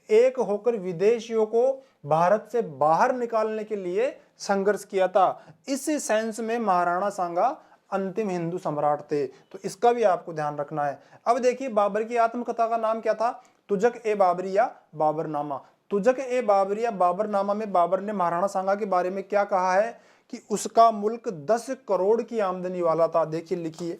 एक होकर विदेशियों को भारत से बाहर निकालने के लिए संघर्ष किया था। इस सेंस में महाराणा सांगा अंतिम हिंदू सम्राट थे, तो इसका भी आपको ध्यान रखना है। अब देखिए बाबर की आत्मकथा का नाम क्या था, तुजक ए बाबरी या बाबरनामा। तुजक ए बाबरी या बाबरनामा में बाबर ने महाराणा सांगा के बारे में क्या कहा है कि उसका मुल्क 10 करोड़ की आमदनी वाला था। देखिए लिखिए,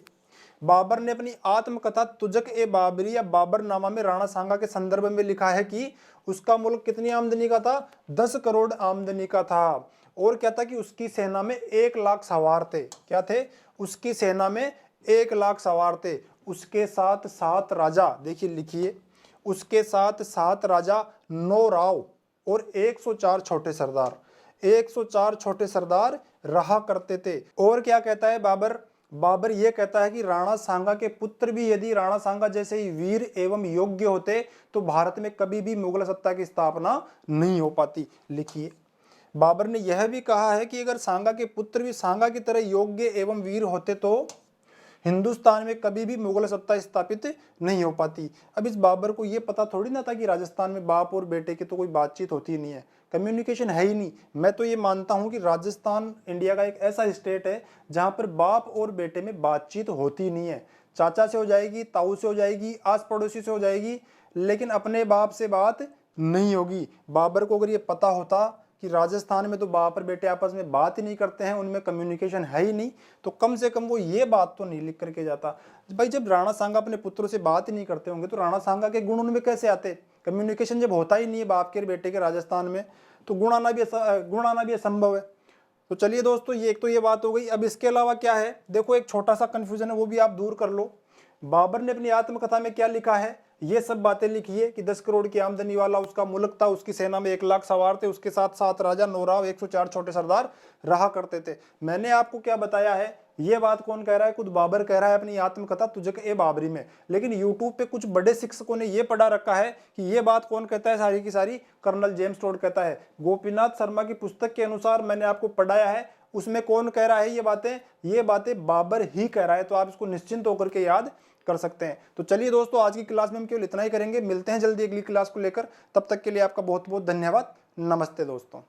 बाबर ने अपनी आत्मकथा तुजक ए बाबरी या बाबरनामा में राणा सांगा के संदर्भ में लिखा है कि उसका मुल्क कितनी आमदनी का था, 10 करोड़ आमदनी का था। और क्या था कि उसकी सेना में 1 लाख सवार थे। क्या थे? उसकी सेना में 1 लाख सवार थे। उसके साथ 7 राजा, देखिए लिखिए, उसके साथ 7 राजा, 9 राव और 104 छोटे सरदार, 104 छोटे सरदार रहा करते थे। और क्या कहता है बाबर यह कहता है कि राणा सांगा के पुत्र भी यदि राणा सांगा जैसे ही वीर एवं योग्य होते तो भारत में कभी भी मुगल सत्ता की स्थापना नहीं हो पाती। लिखिए बाबर ने यह भी कहा है कि अगर सांगा के पुत्र भी सांगा की तरह योग्य एवं वीर होते तो हिंदुस्तान में कभी भी मुगल सत्ता स्थापित नहीं हो पाती। अब इस बाबर को यह पता थोड़ी ना था कि राजस्थान में बाप और बेटे की तो कोई बातचीत होती नहीं है, कम्युनिकेशन है ही नहीं। मैं तो ये मानता हूं कि राजस्थान इंडिया का एक ऐसा स्टेट है जहां पर बाप और बेटे में बातचीत होती नहीं है। चाचा से हो जाएगी, ताऊ से हो जाएगी, आस पड़ोसी से हो जाएगी, लेकिन अपने बाप से बात नहीं होगी। बाबर को अगर ये पता होता कि राजस्थान में तो बाप और बेटे आपस में बात ही नहीं करते हैं, उनमें कम्युनिकेशन है ही नहीं, तो कम से कम वो ये बात तो नहीं लिख करके जाता। भाई जब राणा सांगा अपने पुत्रों से बात ही नहीं करते होंगे तो राणा सांगा के गुण उनमें कैसे आते? कम्युनिकेशन जब होता ही नहीं है बाप के और बेटे के राजस्थान में, तो गुण आना भी असंभव है। तो चलिए दोस्तों, ये एक तो ये बात हो गई। अब इसके अलावा क्या है, देखो एक छोटा सा कंफ्यूजन है वो भी आप दूर कर लो। बाबर ने अपनी आत्मकथा में क्या लिखा है, ये सब बातें लिखिए कि 10 करोड़ की आमदनी वाला उसका मुल्क था, उसकी सेना में 1 लाख सवार थे, उसके साथ 7 राजा, 9 राव, 104 छोटे सरदार रहा करते थे। मैंने आपको क्या बताया है, ये बात कौन कह रहा है? खुद बाबर कह रहा है अपनी आत्मकथा तुजक ए बाबरी में। लेकिन यूट्यूब पे कुछ बड़े शिक्षकों ने ये पढ़ा रखा है कि ये बात कौन कहता है, सारी की सारी कर्नल जेम्स टोड कहता है। गोपीनाथ शर्मा की पुस्तक के अनुसार मैंने आपको पढ़ाया है, उसमें कौन कह रहा है ये बातें बाबर ही कह रहा है। तो आप इसको निश्चिंत होकर के याद कर सकते हैं। तो चलिए दोस्तों, आज की क्लास में हम केवल इतना ही करेंगे। मिलते हैं जल्दी अगली क्लास को लेकर, तब तक के लिए आपका बहुत बहुत धन्यवाद। नमस्ते दोस्तों।